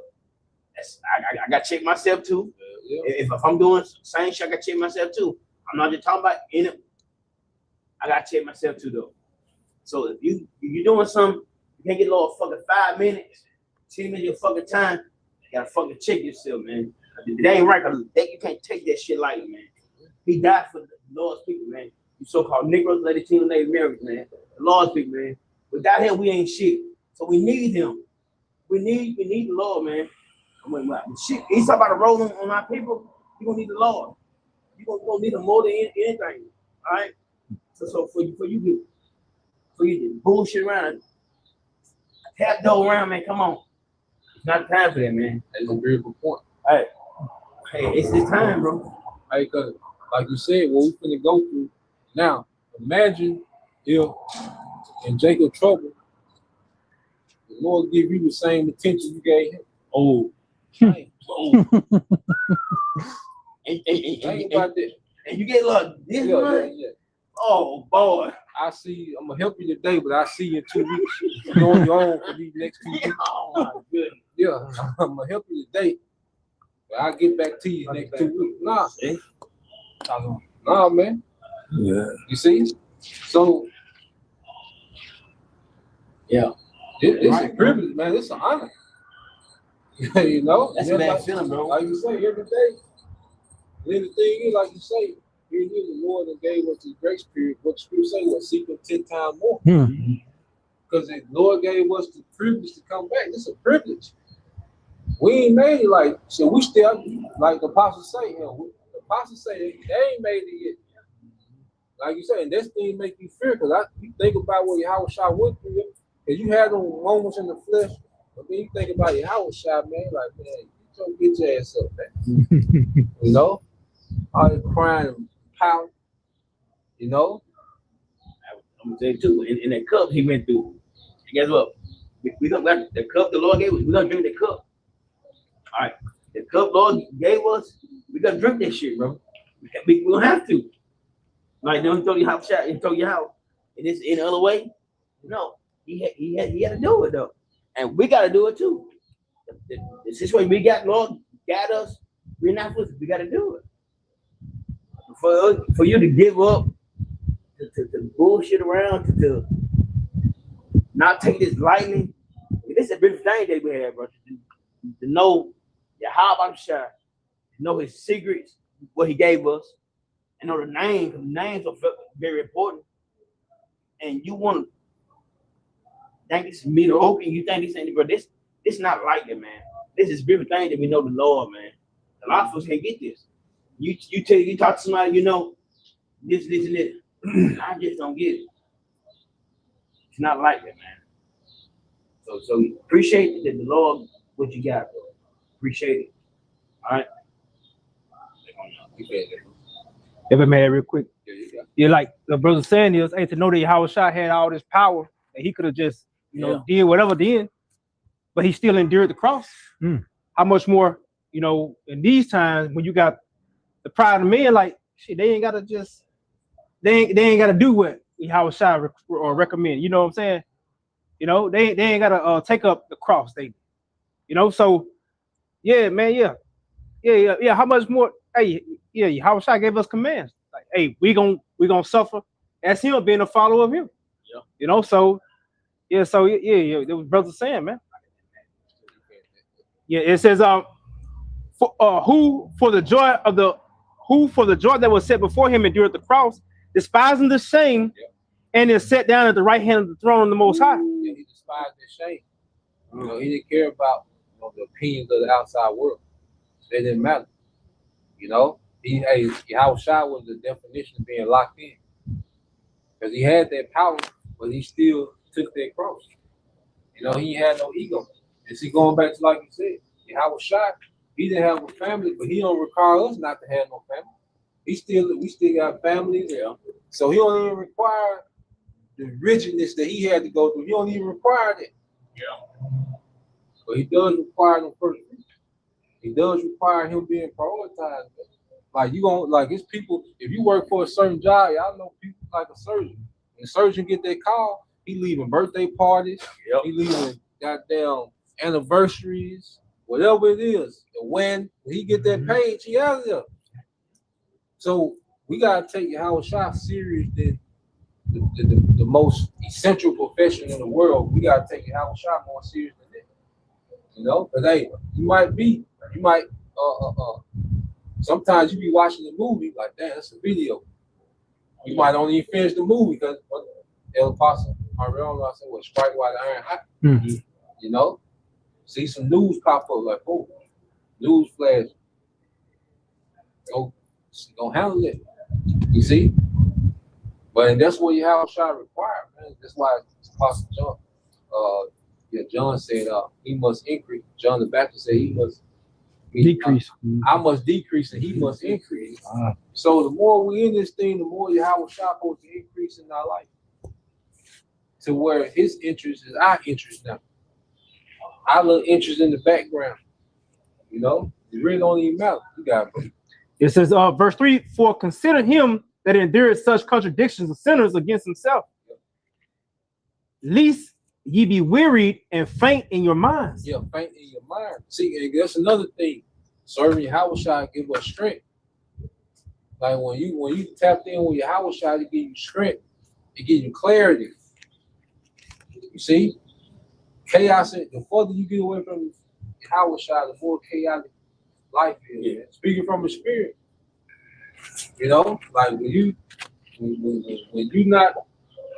I gotta check myself too. Yeah. If I'm doing same shit, I gotta check myself too. I'm not just talking about in it. I gotta check myself too, though. So if you're doing something, you can't get lost fucking 5 minutes, 10 minutes of your fucking time. You gotta fucking check yourself, man. It ain't right. You can't take that shit lightly, man. He died for the Lord's people, man. You so-called Negroes, Latino, Native Americans, man. The Lord's people, man. Without Him, we ain't shit. So we need Him. We need the Lord, man. Shit, He's talking about a roll on our people. You're gonna need the Lord. You're gonna need Him more than anything. All right. So for you to bullshit around, tap dough around, man. Come on. It's not time for that, man. That's a beautiful point. Hey, it's this time, bro. Hey, cause like you said, what we finna go through now. Imagine if in Jacob's trouble, the Lord give you the same attention you gave Him. Oh. Hey. Oh. Think about that. And you get look this month. Yeah. Oh boy. I see. I'm gonna help you today, but I see you in 2 weeks. You're on your own for these next 2 weeks. Oh my goodness. Yeah, I'm gonna help you today, but I'll get back to you next 2 weeks. Nah, man. Yeah. You see? So, yeah, it's a privilege, man. It's an honor. You know? That's a bad feeling, bro. Like you say, every day. And then the thing is, like you say, here the Lord that gave us the grace period. What the Scripture say was seek Him 10 times more. Because the Lord gave us the privilege to come back. It's a privilege. We ain't made it like, so we still, like the apostles say, the apostles say they ain't made it yet. Like you say, and this thing make you fear, because you think about what Yahushua went through, because you had those moments in the flesh, but then you think about Yahushua, man, like, man, you get your ass up, man. You know? All the crying and power, you know? I'm gonna tell you too, in that cup He went through. And guess what? We gonna the cup the Lord gave us, we're gonna drink the cup. All right. The cup Lord gave us, we gotta drink that shit, bro. We don't have to. Like, don't throw your house shot and throw your house. And this any other way? No. He had to do it though. And we gotta do it too. The situation we got, Lord got us, we're not supposed to, we gotta do it. For you to give up, to bullshit around, to not take this lightly. This is a big thing that we have, bro. To know Yahushua, to know His secrets, what He gave us, and know the names. The names are very important. And you want to think this is mediocre, and you think this ain't, bro. This not like it, man. This is a big thing that we know the Lord, man. A lot of us can't get this. You talk to somebody, you know, this and this. I just don't get it. It's not like that, man. So appreciate the Lord, what you got, bro. Appreciate it. All right. If I made it real quick. Yeah, like the brother saying is, hey, to know that Yahushua had all this power, that He could have just, did whatever then, but He still endured the cross. How much more, in these times when you got the pride of men, like shit, they ain't gotta just, they ain't gotta do what Yahushua or recommend. You know what I'm saying? They ain't gotta take up the cross. So yeah, man, yeah. How much more? Hey, yeah, Yahushua gave us commands. Like, hey, we gonna suffer as Him, being a follower of Him. Yeah. So Yeah, so yeah, that was brother saying, man. Yeah, it says who for the joy that was set before him endured the cross, despising the shame, and is set down at the right hand of the throne of the Most High. Yeah, he despised the shame. You know, he didn't care about the opinions of the outside world. They didn't matter. You know, Yahushua was the definition of being locked in. Because he had that power, but he still took that cross. You know, he had no ego. And see, going back to like you said, Yahushua, he didn't have a family, but he don't require us not to have no family. We still got families. Yeah. So he don't even require the rigidness that he had to go through. He don't even require that. Yeah. But he does require them first. He does require him being prioritized. Like you gonna like it's people. If you work for a certain job, y'all know people like a surgeon. When a surgeon get that call, he leaving birthday parties. Yep. He leaving goddamn anniversaries, whatever it is. And when he get that page, he out of there. So we gotta take Yahushua serious than the most essential profession in the world. We gotta take Yahushua more serious than that. You know, but hey, you might sometimes you be watching the movie like, damn, that's a video. You might only even finish the movie because El Apostle, I said, what, strike while the iron hot. Mm-hmm. You know, see some news pop up like, oh, news flash. Go handle it. You see? But that's what you have a shot required, man. That's why Apostle John, John said he must increase. John the Baptist said he must decrease. I must decrease and he must increase. So the more we in this thing, the more Yahushua supposed to increase in our life. To where his interest is our interest now. Our little interest in the background. You know? It really don't even matter. You got it. It says, verse 3, for consider him that endured such contradictions of sinners against himself, lest ye be wearied and faint in your minds. Yeah, faint in your mind. See, and that's another thing. Serving Yahushua give us strength. Like when you tap in with Yahushua to give you strength, it gives you clarity. You see? Chaos, the further you get away from Yahushua, the more chaotic life is. Yeah. Speaking from the spirit. You know, like when you not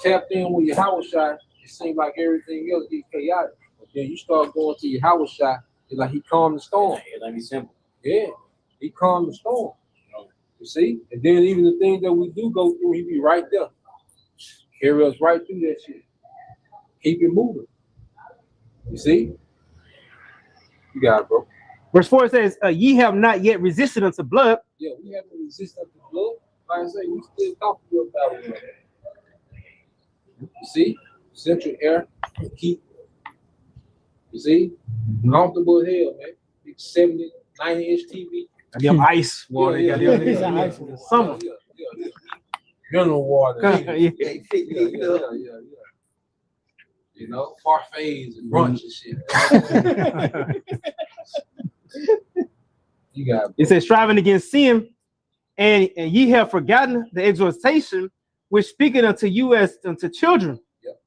tapped in with Yahushua, it seems like everything else get chaotic. But then you start going to Yahushua, it's like he calmed the storm. Yeah, let me simple. Yeah, he calmed the storm. You see? And then even the things that we do go through, he be right there. Carry us right through that shit. Keep it moving. You see? You got it, bro. Verse 4 says, ye have not yet resisted unto blood. Yeah, we haven't resisted unto blood. Like I say, we still comfortable about it. You see? Central air, heat. You see? Comfortable as hell, man. Big 70, 90-inch TV. Goddamn ice water. Yeah. Summer. Yeah. Mineral water. Yeah. You know, parfaits and brunch and shit. You got it. It says, striving against sin, and ye have forgotten the exhortation which speaking unto you as unto children. Yep.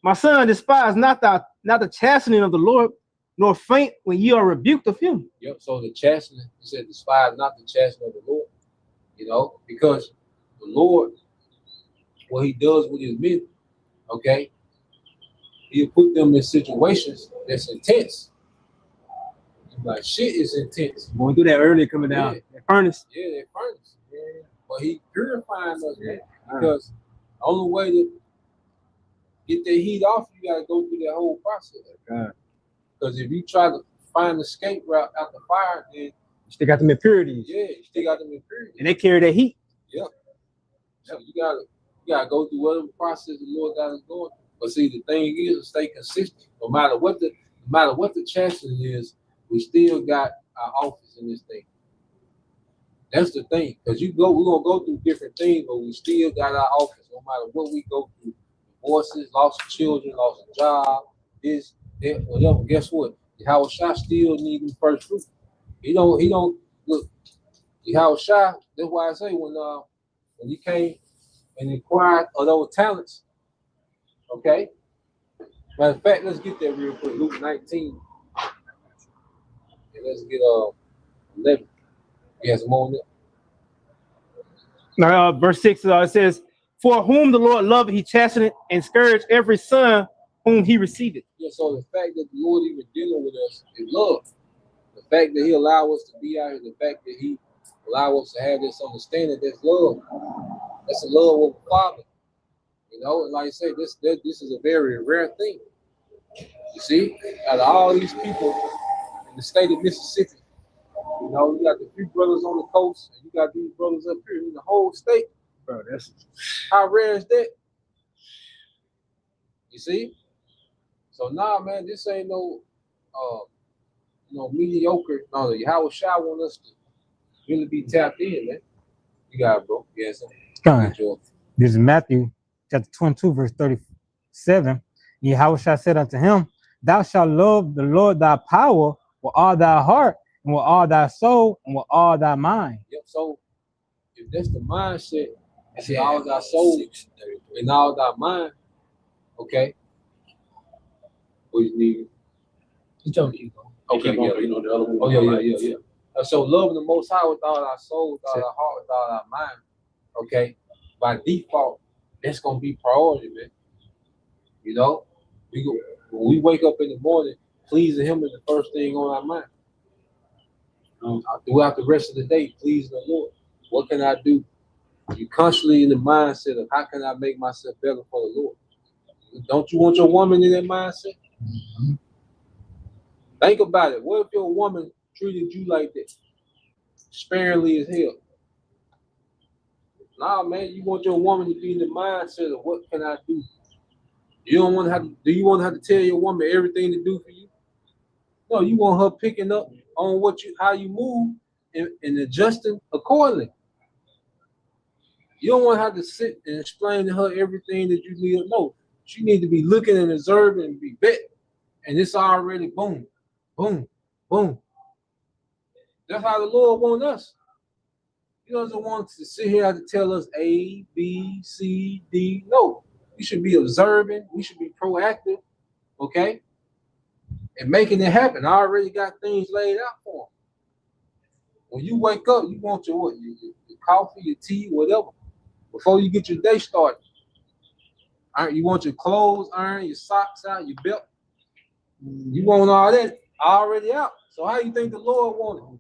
My son, despise not the chastening of the Lord, nor faint when ye are rebuked of him. Yep. So the chastening, it said, despise not the chastening of the Lord. You know, because the Lord, what he does with his men, okay, he'll put them in situations that's intense. Like shit is intense. Going through that earlier, coming down that furnace. Yeah, that furnace. Yeah. But he purifying us, man. Because the only way to get that heat off, you gotta go through that whole process. Because if you try to find the escape route out the fire, then you still got them impurities. Yeah, you still got them impurities. And they carry that heat. Yep. So you gotta go through whatever process the Lord got us going through. But see, the thing is to stay consistent. No matter what the chastening is, we still got our office in this thing. That's the thing. Because we're gonna go through different things, but we still got our office, no matter what we go through. Divorces, lost of children, lost a job, this, that, whatever. Guess what? Yahushua still needs first fruit. He don't look. Yahushua, that's why I say when he came and inquired of those talents, okay, Matter of fact, let's get that real quick. Luke 19. And let's get 11. Yes, more on that. Now, verse 6 it says, "For whom the Lord loved, he chastened and scourged every son whom he received." Yeah, so the fact that the Lord even dealing with us is love. The fact that he allow us to be out here, the fact that he allow us to have this understanding, that's love. That's the love of the Father. You know, and like I say, this is a very rare thing. You see, out of all these people in the state of Mississippi, you know, you got the few brothers on the coast, and you got these brothers up here in the whole state. Bro, that's How rare is that? You see? So nah, man, this ain't no mediocre. No, Yahweh Shai want us to really be tapped in, man. You got it, bro. Yes. This is Matthew chapter 22, verse 37. Yahweh Shai said unto him, "Thou shalt love the Lord thy power with all thy heart, and with all thy soul, and with all thy mind." Yep. So if that's the mindset, it's all thy soul and all thy mind, okay. What you need? You told me, okay, yeah, you know the other one. Oh yeah. So loving the Most High with all our soul, with all our heart, with all our mind, okay. By default, that's gonna be priority, man. You know, when we wake up in the morning, pleasing Him is the first thing on our mind. Throughout the rest of the day, pleasing the Lord. What can I do? You constantly in the mindset of how can I make myself better for the Lord? Don't you want your woman in that mindset? Mm-hmm. Think about it. What if your woman treated you like that? Sparingly as hell. Nah, man, you want your woman to be in the mindset of what can I do? You don't want to have to, do you want to have to tell your woman everything to do for you? No, you want her picking up on how you move and adjusting accordingly. You don't want to have to sit and explain to her everything that you need to know. She needs to be looking and observing and be bet. And it's already boom, boom, boom. That's how the Lord wants us. He doesn't want to sit here and tell us A, B, C, D. No, we should be observing. We should be proactive, okay? And making it happen. I already got things laid out for them. When you wake up, you want your coffee, your tea, whatever. Before you get your day started. You want your clothes ironed, your socks out, your belt. You want all that already out. So how you think the Lord wanted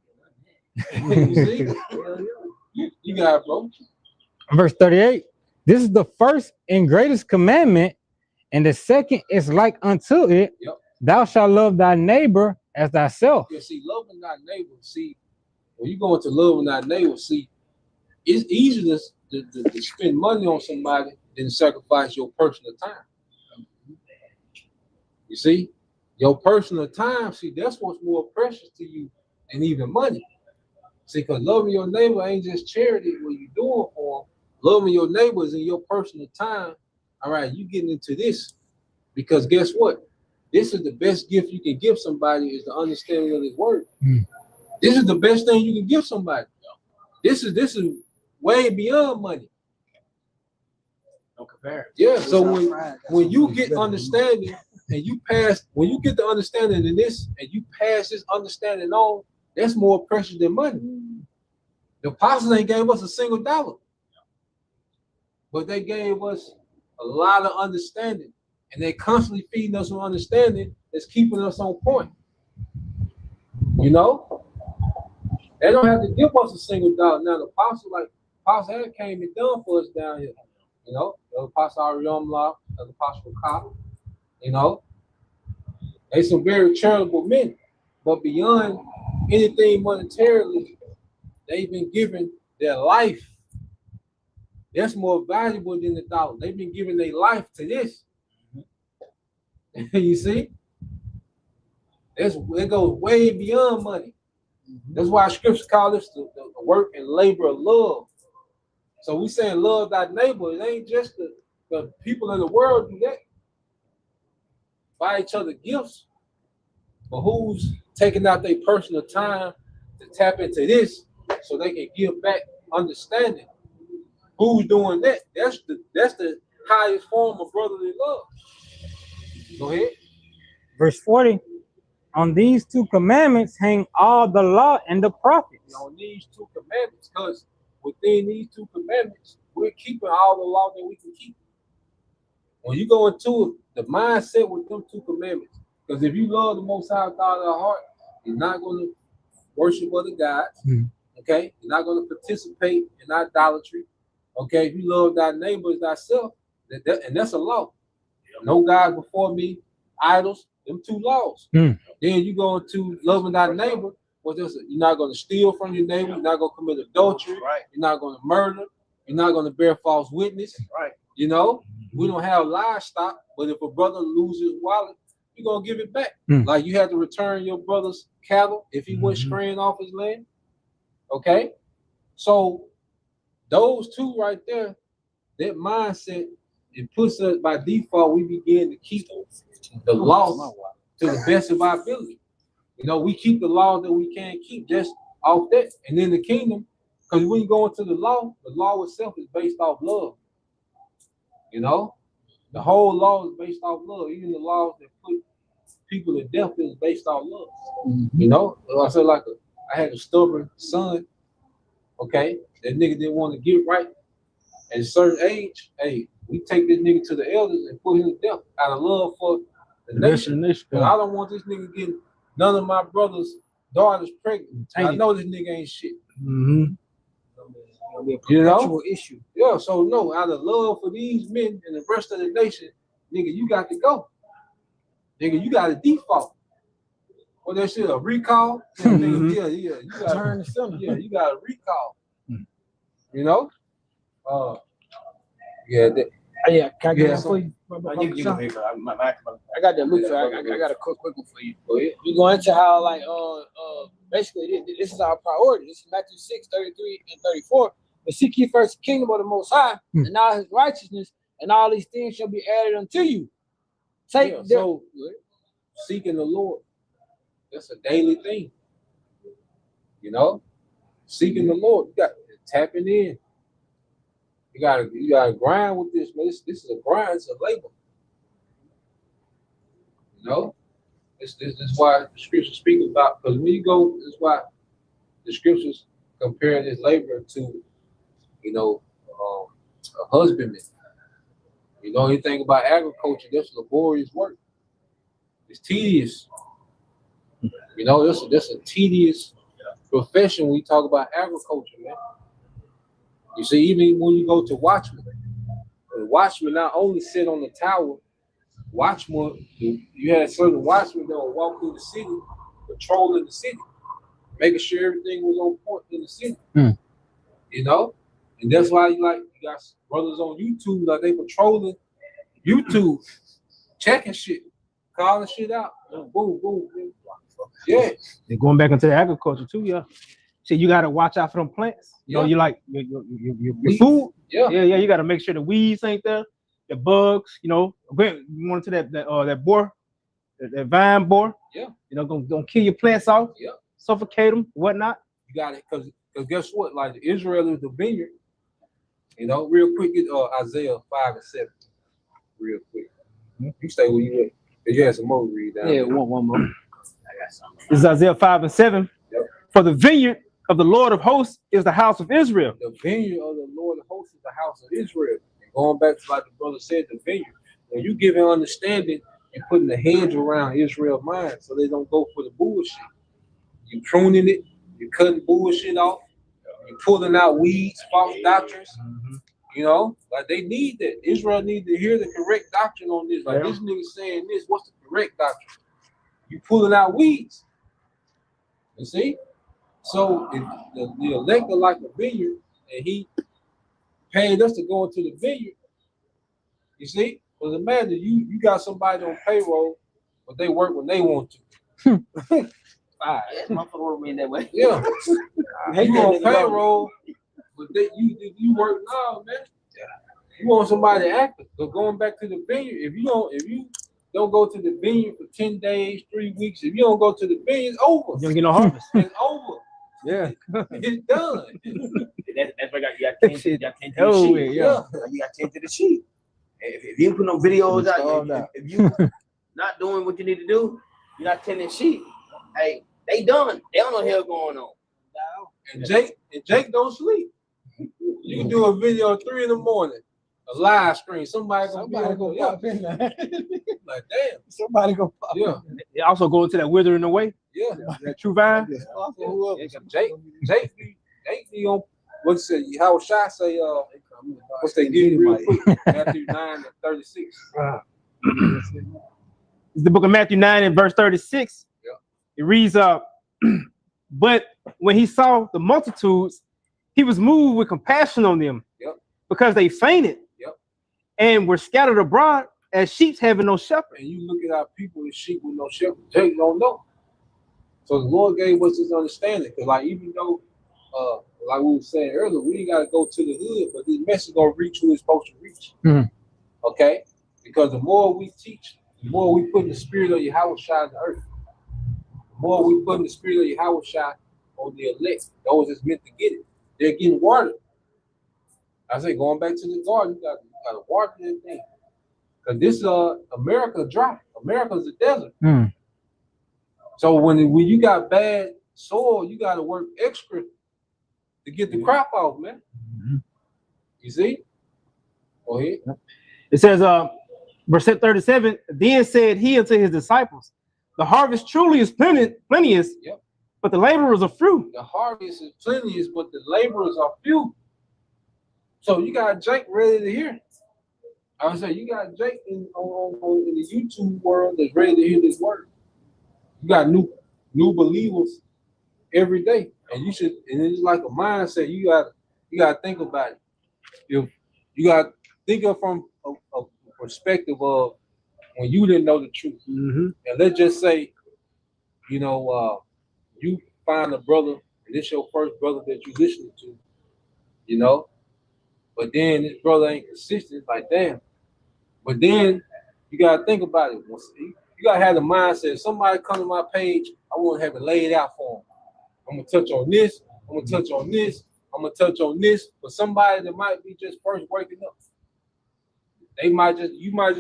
it? You see? You got it, bro. Verse 38. This is the first and greatest commandment, and the second is like unto it. Yep. Thou shalt love thy neighbor as thyself. Yeah, see, loving thy neighbor, see, when you go into loving thy neighbor, see, it's easier to spend money on somebody than sacrifice your personal time. You see? Your personal time, see, that's what's more precious to you than even money. See, because loving your neighbor ain't just charity, what you doing for them. Loving your neighbors in your personal time, all right, you getting into this. Because guess what? This is the best gift you can give somebody is the understanding of His word. This is the best thing you can give somebody. This is way beyond money. No comparison. Yeah, so when you get understanding and when you get the understanding in this and you pass this understanding on, that's more precious than money. The apostles ain't gave us a single dollar, but they gave us a lot of understanding, and they constantly feeding us with understanding that's keeping us on point. You know, they don't have to give us a single dollar. Now the apostle had came and done for us down here. You know, the apostle Ariam La, the apostle Ka, you know, they some very charitable men, but beyond anything monetarily, they've been given their life. That's more valuable than the dollar. They've been giving their life to this. You see? It goes way beyond money. That's why scripture call this the work and labor of love. So we saying love thy neighbor. It ain't just the people in the world do that. Buy each other gifts. But who's taking out their personal time to tap into this so they can give back understanding? Who's doing that? That's the highest form of brotherly love. Go ahead. Verse 40. On these 2 commandments hang all the law and the prophets. On these 2 commandments, because within these 2 commandments, we're keeping all the law that we can keep. When you go into the mindset with them 2 commandments, because if you love the Most High God of the heart, you're not going to worship other gods. Okay, you're not going to participate in idolatry. Okay, if you love thy neighbor as thyself, and that's a law. No God before me, idols, them 2 laws. Then you go into loving thy neighbor. You're not going to steal from your neighbor. You're not going to commit adultery. Right. You're not going to murder. You're not going to bear false witness. Right. You know, we don't have livestock, but if a brother loses his wallet, you're going to give it back. Like you had to return your brother's cattle if he went straying off his land. Okay. So those 2 right there, that mindset, it puts us by default, we begin to keep the law to the best of our ability. You know, we keep the law that we can keep just off that. And then the kingdom, because when you go into the law itself is based off love. You know, the whole law is based off love. Even the laws that put people to death is based off love. You know, I said I had a stubborn son. Okay, that nigga didn't want to get right at a certain age. Hey, we take this nigga to the elders and put him to death out of love for the nation. But I don't want this nigga getting none of my brother's daughters pregnant. I know this nigga ain't shit. You know, issue. Yeah, so no, out of love for these men and the rest of the nation, nigga, you got to go. Nigga, you got to default. What that shit, a recall? Yeah, you got Turn the center. Yeah, you got a recall. You know? Yeah. Can I get that for you? I got that look for you. I got a quick one for you. Go ahead. We go into how basically this is our priority. This is Matthew 6, 33 and 34. But seek ye first the kingdom of the Most High, and all his righteousness, and all these things shall be added unto you. So seeking the Lord, that's a daily thing. You know, seeking the Lord, you got tapping in. You gotta grind with this, man. This is a grind, it's a labor. You know, this is why the scriptures speak about, because when you go, this is why the scriptures compare this labor to, you know, a husbandman. You know, anything about agriculture, that's laborious work. It's tedious. You know, that's a tedious profession when you talk about agriculture, man. You see, even when you go to watchmen, the watchmen not only sit on the tower, watchmen, you had certain watchmen that would walk through the city, patrolling the city, making sure everything was on point in the city. You know? And that's why you got brothers on YouTube, like they patrolling YouTube, checking shit, calling shit out. Boom, boom, boom. Yeah. They're going back into the agriculture too, yeah. So you gotta watch out for them plants. You know, you like your food. Yeah. You gotta make sure the weeds ain't there, the bugs, you know. You want to that boar, that vine boar. Yeah. You know, gonna kill your plants off, suffocate them, whatnot. You got it, because guess what? Like Israel is the vineyard. You know, real quick, get Isaiah 5 and 7. Real quick. You stay where you at. You had some more to read down. Yeah, one more. I got something. This is Isaiah 5 and 7. Yep. For the vineyard of the Lord of hosts is the house of Israel. The vineyard of the Lord of hosts is the house of Israel. And going back to like the brother said, the vineyard. When you give an understanding, you're putting the hedge around Israel's mind so they don't go for the bullshit. You pruning it, you're cutting bullshit off, you're pulling out weeds, false doctrines. You know, like they need that. Israel need to hear the correct doctrine on this. Like this nigga saying this, what's the correct doctrine? You pulling out weeds. You see? So if the elect are like a vineyard, and he paid us to go into the vineyard. You see? Because imagine you got somebody on payroll, but they work when they want to. Motherfucker work me that way. Yeah. You on payroll, but you work now, man. You want somebody active. So going back to the vineyard, if you don't go to the vineyard for 10 days, 3 weeks, if you don't go to the vineyard, it's over. You don't get no harvest. It's over. Yeah. It's done. That's why you got to tend to the sheep. Yeah. You got to tend to the sheep. If you put no videos out, if you not doing what you need to do, you're not tending sheep. Hey, they done. They don't know the hell going on. And Jake don't sleep. You can do a video at 3 a.m, a live stream. Somebody go pop in there. Like damn. Somebody go pop. Yeah. They also go into that withering away. Yeah. That true vine. Jake be on what's it? How Shy say? What's they give you real quick? Matthew 9:36. It's the book of Matthew 9 and verse 36. Yeah. It reads but when he saw the multitudes, he was moved with compassion on them. Yep. Because they fainted. Yep. And were scattered abroad as sheep having no shepherd. And you look at our people as sheep with no shepherd. Jake don't know. So the Lord gave us this understanding. Because like even though like we were saying earlier, we ain't gotta go to the hood, but this message gonna reach who it's supposed to reach. Mm-hmm. Okay? Because the more we teach, the more we put the spirit of Yahweh Shai in the earth. The more we put the spirit of Yahweh Shai on the elect, those that's meant to get it, they're getting watered. I say going back to the garden, you gotta water that thing. Because this America dry. America's a desert. Mm. So when you got bad soil, you gotta work extra to get the crop off, man. Mm-hmm. You see? Go ahead. It says, verse 37, then said he unto his disciples, the harvest truly is plenteous, yep, but the laborers are few. The harvest is plenteous, but the laborers are few. So you got Jake ready to hear. I would say you got Jake in the YouTube world that's ready to hear this word. You got new believers every day, and you should. And it's like a mindset. You got to think about it. If you got to think of from a perspective of when you didn't know the truth, mm-hmm, and let's just say, you find a brother, and this your first brother that you listening to, but then this brother ain't consistent. Like damn. But then you gotta think about it. You gotta have the mindset. If somebody come to my page, I want to have it laid out for them. I'm gonna touch on this. I'm gonna touch on this. I'm gonna touch on this. For somebody that might be just first waking up, you might just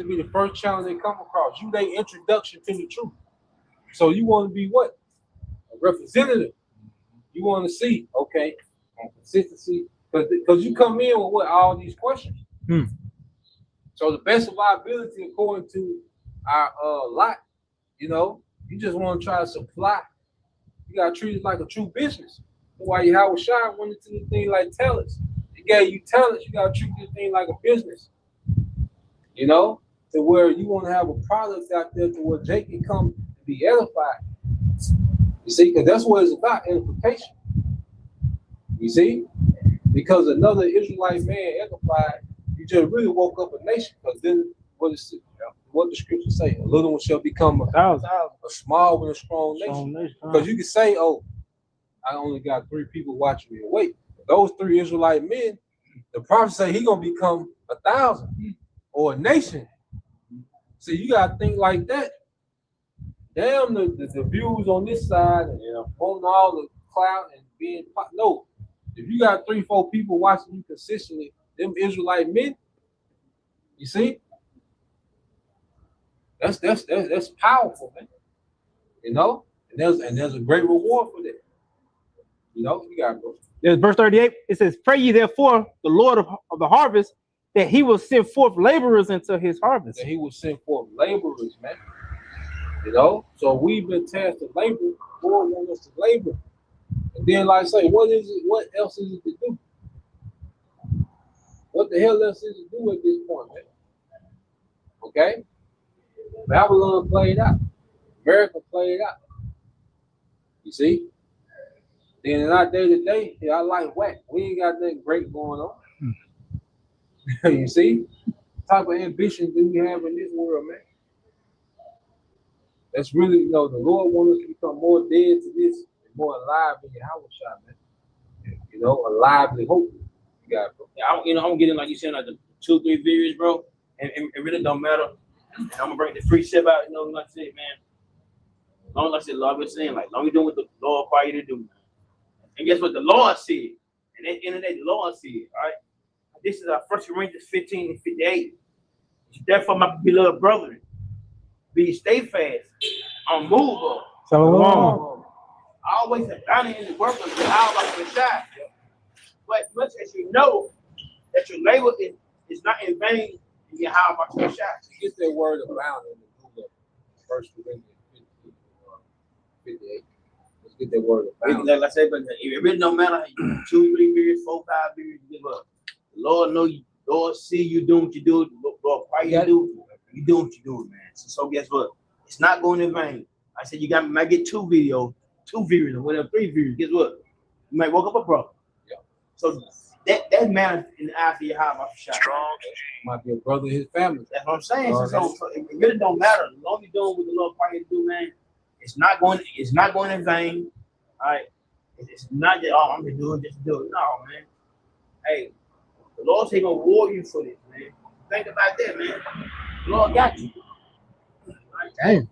be the first challenge they come across. You their introduction to the truth. So you want to be what? A representative. You want to see, okay, on consistency, because you come in with what all these questions. Hmm. So the best of our ability, according to our lot, you just want to try to supply. You gotta treat it like a true business. That's why Yahweh Shai went into the thing like talents. He gave you talents. You gotta treat this thing like a business. To where you want to have a product out there to where Jake can come and be edified. You see, because that's what it's about, edification. You see, because another Israelite man edified, you just really woke up a nation. Because then what the scriptures say? A little one shall become a thousand, a small one a strong nation. Because you can say, oh, I only got 3 people watching me. Wait, those 3 Israelite men, the prophet say he gonna become 1,000 or a nation. So you gotta think like that. Damn the views on this side and on all the cloud and being no. If you got 3-4 people watching you consistently, them Israelite men, you see, that's powerful, man. And there's a great reward for that. You got to go. There's verse 38. It says, pray ye therefore the Lord of the harvest, that he will send forth laborers into his harvest. That he will send forth laborers, man. So we've been tasked to labor. The Lord wants us to labor. And then, like I say, what else is it to do? What the hell else is it to do at this point, man? Okay? Babylon played out. America played out. You see? Then in our day-to-day, I like whack. We ain't got nothing great going on. You see? What type of ambition do we have in this world, man? That's really, the Lord wants us to become more dead to this and more alive in Yahweh Shai, man. A lively hope. You got it, bro. Yeah, I'm getting, like you said, like the 2-3 videos, bro. And it really don't matter. And I'm gonna bring the free step out, like I said, man. Long like I said, Lord was saying, like, long you doing what the Lord require you to do, man. And guess what the Lord said? And at the end of the day, the Lord said, all right. This is our 1 Corinthians 15 and 58. Therefore, my beloved brethren, be steadfast, unmovable, Shalom. always abounding in the work of Yahweh Shai. But much as you know that your labor is not in vain in Yahweh Shai. Get that word abounding in the book of 1 Corinthians 58. Let's get that word abounding. Like I said, but it really don't matter how you 2, 3 years, 4, 5 years, you give up. The Lord know you. Lord see you doing what you do. Lord, why you do? You doing what you do, man. So guess what? It's not going in vain. I said you might get 2 videos, 2 viewers, or whatever, 3 viewers. Guess what? You might woke up a brother. Yeah. So that matters in the eye of your heart. Strong. Might be a brother in his family. That's what I'm saying. So it really don't matter. As long as you're doing what the Lord why you do, man. It's not going in vain. All right. It's not that I'm gonna do it just to do it. No, man. Hey, the Lord's gonna reward you for this, man. Think about that, man. The Lord got you. Damn.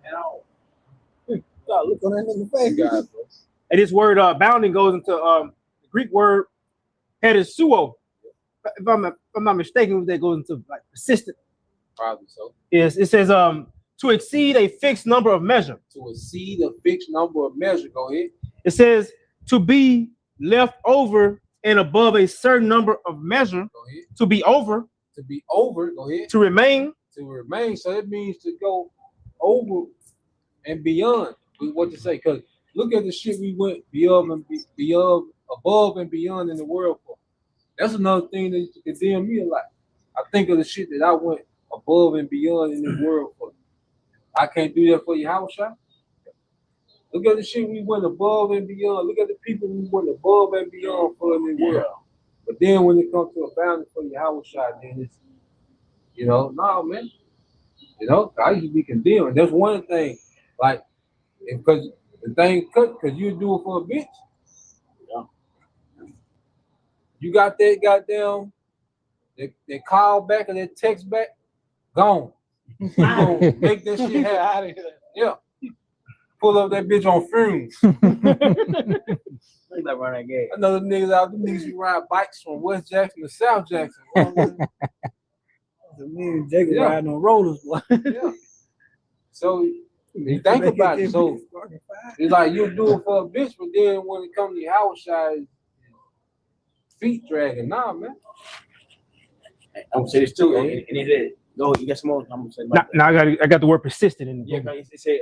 At all. Stop looking at that nigga face, guys, bro. And this word abounding goes into the Greek word hetesuo. If I'm not mistaken, that goes into like persistent. Probably so. Yes, it says to exceed a fixed number of measure. To exceed a fixed number of measure. Go ahead. It says to be left over and above a certain number of measure. Go ahead. To be over. To be over. Go ahead. To remain. To remain. So it means to go over and beyond. What to say? Because look at the shit we went above and beyond in the world for. That's another thing that condemn me a lot. I think of the shit that I went above and beyond in the world for. I can't do that for you, Yahweh Shai. Look at the shit we went above and beyond. Look at the people we went above and beyond for in the world. But then when it comes to abounding for Yahweh Shai, then it's, no, man. I used to be condemned. That's one thing. Like, because the thing cut, because you do it for a bitch. Yeah. You got that goddamn, they call back or that text back, gone. You gonna make that shit out of here. Yeah. Pull up that bitch on fumes. Another niggas out, them niggas who ride bikes from West Jackson to South Jackson. Me and Jacob riding on rollers, boy. Yeah. So you think about it. So it's like you do it for a bitch, but then when it comes to your house side, feet dragging. Nah, man. I'm gonna say this too, and it is. Go, you got some more. I'm gonna say. Now I got the word persistent in the book. Yeah, it say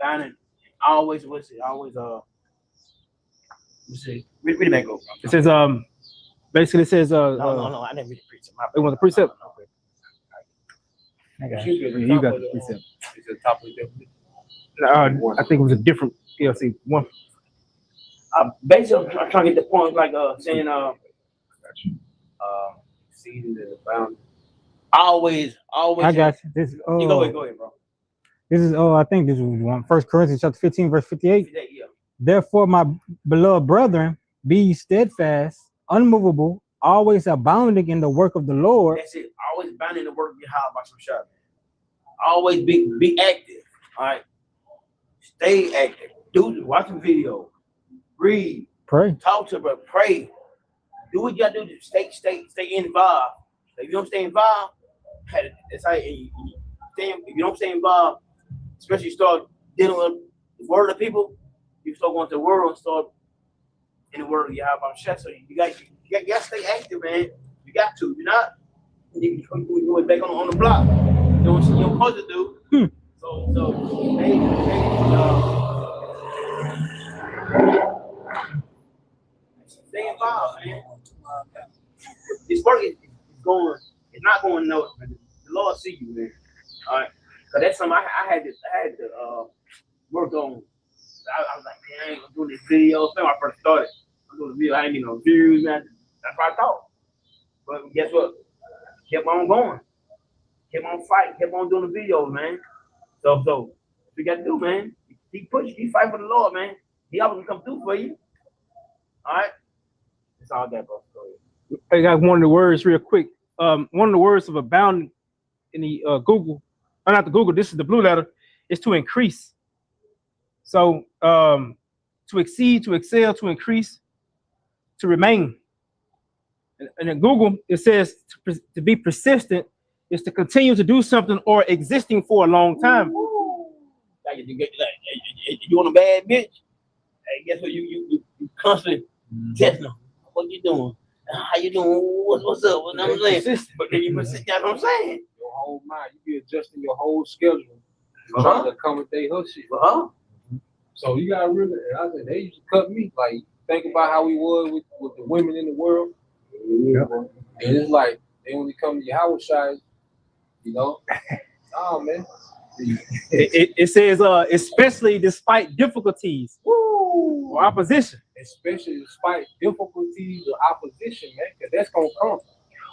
abounding. Always, what's it? Always let's see. Read it back over. It says basically it says no, I didn't read the precept. It was the precept. You got the precept. It's the top of the I think it was a different PLC one. Basically, I'm trying to get the point, like saying exceeded and abounded. Always. I got you. This you go ahead, bro. This is I think this was 1 Corinthians chapter 15, verse 58. Yeah. Therefore, my beloved brethren, be steadfast, unmovable, always abounding in the work of the Lord. That's it. Always abounding in the work of Yahweh Shai, man. Always be active. All right. Stay active. Watch the video. Read. Pray. Talk to her. Pray. Do what you gotta do to stay involved. If you don't stay involved, that's how if you don't stay involved, especially start dealing with the world of people, you start going to the world and start in the world of Yahweh Shai. So you got to stay active, man. You got to. You're not. You go back on the block. Doing what you're supposed to do. So stay involved, man. This work is going. It's not going nowhere. The Lord see you, man. All right. Cause that's something I had to work on. I was like, man, I ain't gonna do this video. When I first started, I'm doing the video. I ain't getting no views, man. That's what I thought. But guess what? Kept on going. Kept on fighting. Kept on doing the videos, man. So what you got to do, man? Keep pushing. Keep fighting for the Lord, man. He always come through for you. All right. That's all that, bro. I got one of the words real quick. One of the words of abounding in the Google, or not the Google, this is the blue letter, is to increase. So to exceed, to excel, to increase, to remain. And in Google, it says to be persistent is to continue to do something or existing for a long time. Like you want a bad bitch? Hey, guess what? You constantly testing them. What you doing? How you doing? What's up? What I'm saying? But then you persist. That's what I'm saying. Your whole mind, you be adjusting your whole schedule, trying to accommodate her shit. So you gotta really. And I said they used to cut me. Like think about how we was with the women in the world. And it's like they only come to your house shy, you know. Oh man. It says especially despite difficulties or opposition. Especially despite difficulties or opposition, man, because that's gonna come.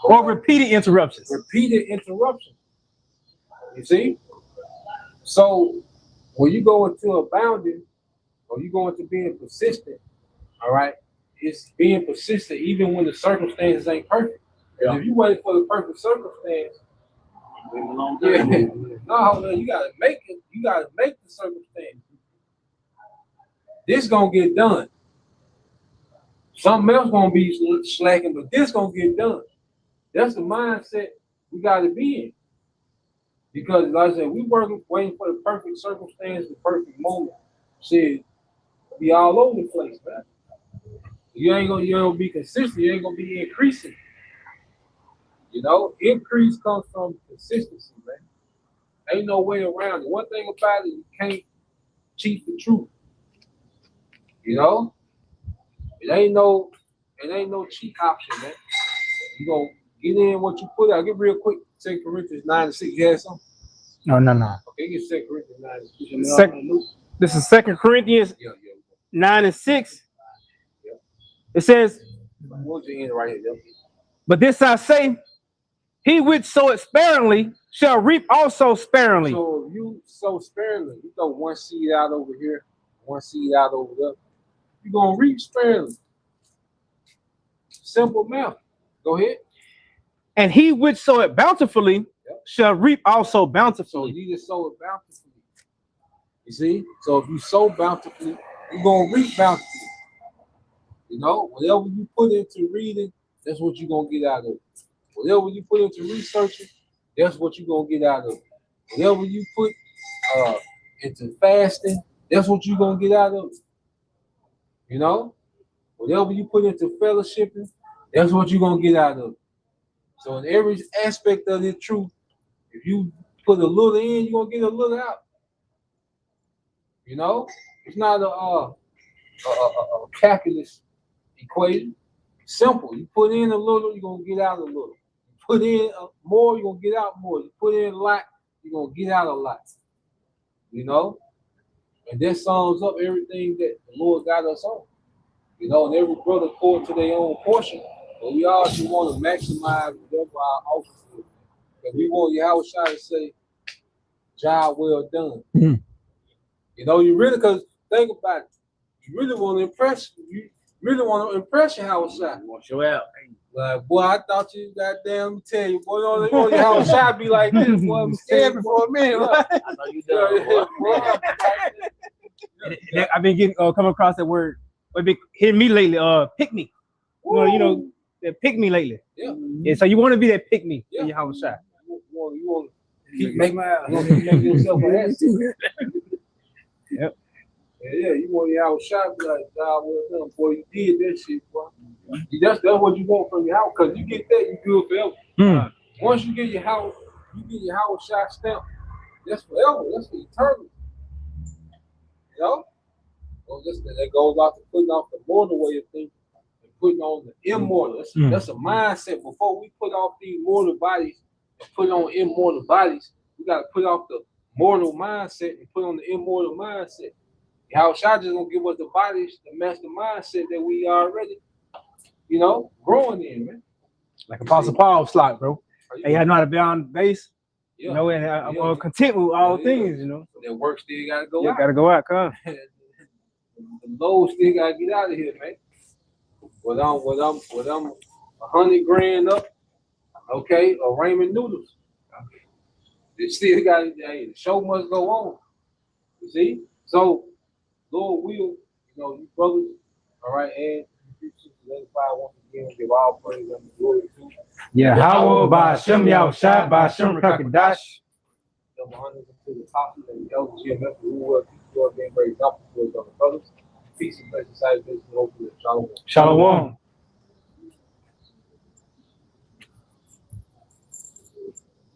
Or repeated interruptions. Repeated interruptions. You see? So when you go into abounding or you go into being persistent, all right, it's being persistent even when the circumstances ain't perfect. Yeah. If you wait for the perfect circumstance, no, you gotta make it. You gotta make the circumstance. This gonna get done. Something else gonna be slacking, but this gonna get done. That's the mindset we gotta be in. Because like I said, we waiting for the perfect circumstance, the perfect moment. Shit, be all over the place, man. You ain't gonna be consistent. You ain't gonna be increasing. You know, increase comes from consistency, man. Ain't no way around it. One thing about it, you can't cheat the truth. You know, it ain't no cheat option, man. You gonna get in what you put out. Get real quick. 2 Corinthians 9:6. You had something? No. Okay, get 2 Corinthians 9:6. This is 2 Corinthians 9:6. Yeah. It says, what's the end right here? but this I say, he which soweth sparingly shall reap also sparingly. So if you sow sparingly, you throw one seed out over here, one seed out over there, you're gonna reap sparingly. Simple math. Go ahead. And he which soweth bountifully shall reap also bountifully. So you just sow it bountifully. You see? So if you sow bountifully, you're gonna reap bountifully. You know, whatever you put into reading, that's what you're gonna get out of it. Whatever you put into researching, that's what you're gonna get out of it. Whatever you put into fasting, that's what you're gonna get out of it. You know? Whatever you put into fellowshipping, that's what you're gonna get out of it. So in every aspect of the truth, if you put a little in, you're gonna get a little out. You know? It's not a calculus equation. Simple. You put in a little, you're gonna get out a little. You put in more, you're gonna get out more. You put in a lot, you're gonna get out a lot. You know? And that sums up everything that the Lord got us on. You know, and every brother according to their own portion, but we all just want to maximize whatever our office is. Because we want Yahweh to say, job well done. Mm-hmm. You know, you really, because think about it, you really want to impress Yahweh. Show out. Like, boy, I thought you goddamn, let me tell you, boy, you know Yahweh be like this, boy, I'm scared for a minute. I know you done. I've been getting come across that word. But been hitting me lately. Pick me. You know, that pick me lately. Yeah. So you want to be that pick me. Yeah. How was shot. You want to make yourself an ass. Yep. Yeah, you want your house shot, be like, God, well done, boy, you did that shit, bro. That's what you want from your house, because you get that, you good forever. Once you get your house shot stamp, that's forever, that's for eternity. You know? Well, that goes out to putting off the mortal way of thinking and putting on the immortal. That's a mindset. Before we put off these mortal bodies and put on immortal bodies, we got to put off the mortal mindset and put on the immortal mindset. How Shah just gonna give us the bodies to match the mindset that we already, you know, growing in, man. Like Apostle Paul slot, bro. Hey, I know how to be on base. Yeah. You know, and I'm content with all things, you know. That work still gotta go out. Gotta go out, come. The load still gotta get out of here, man. What I'm 100 grand up, okay, or ramen noodles. It still got, the show must go on. You see? So, Lord will, you know, you brothers, all right, and you let the fire once again. again, give all praise and glory to Yahweh by Hashem Yahushai by Hashem Rakadash. the honors to the apostles and the elders here, members who were people being very example for the brothers. Peace and blessings, salutations, and hopefully, shalom. Shalom.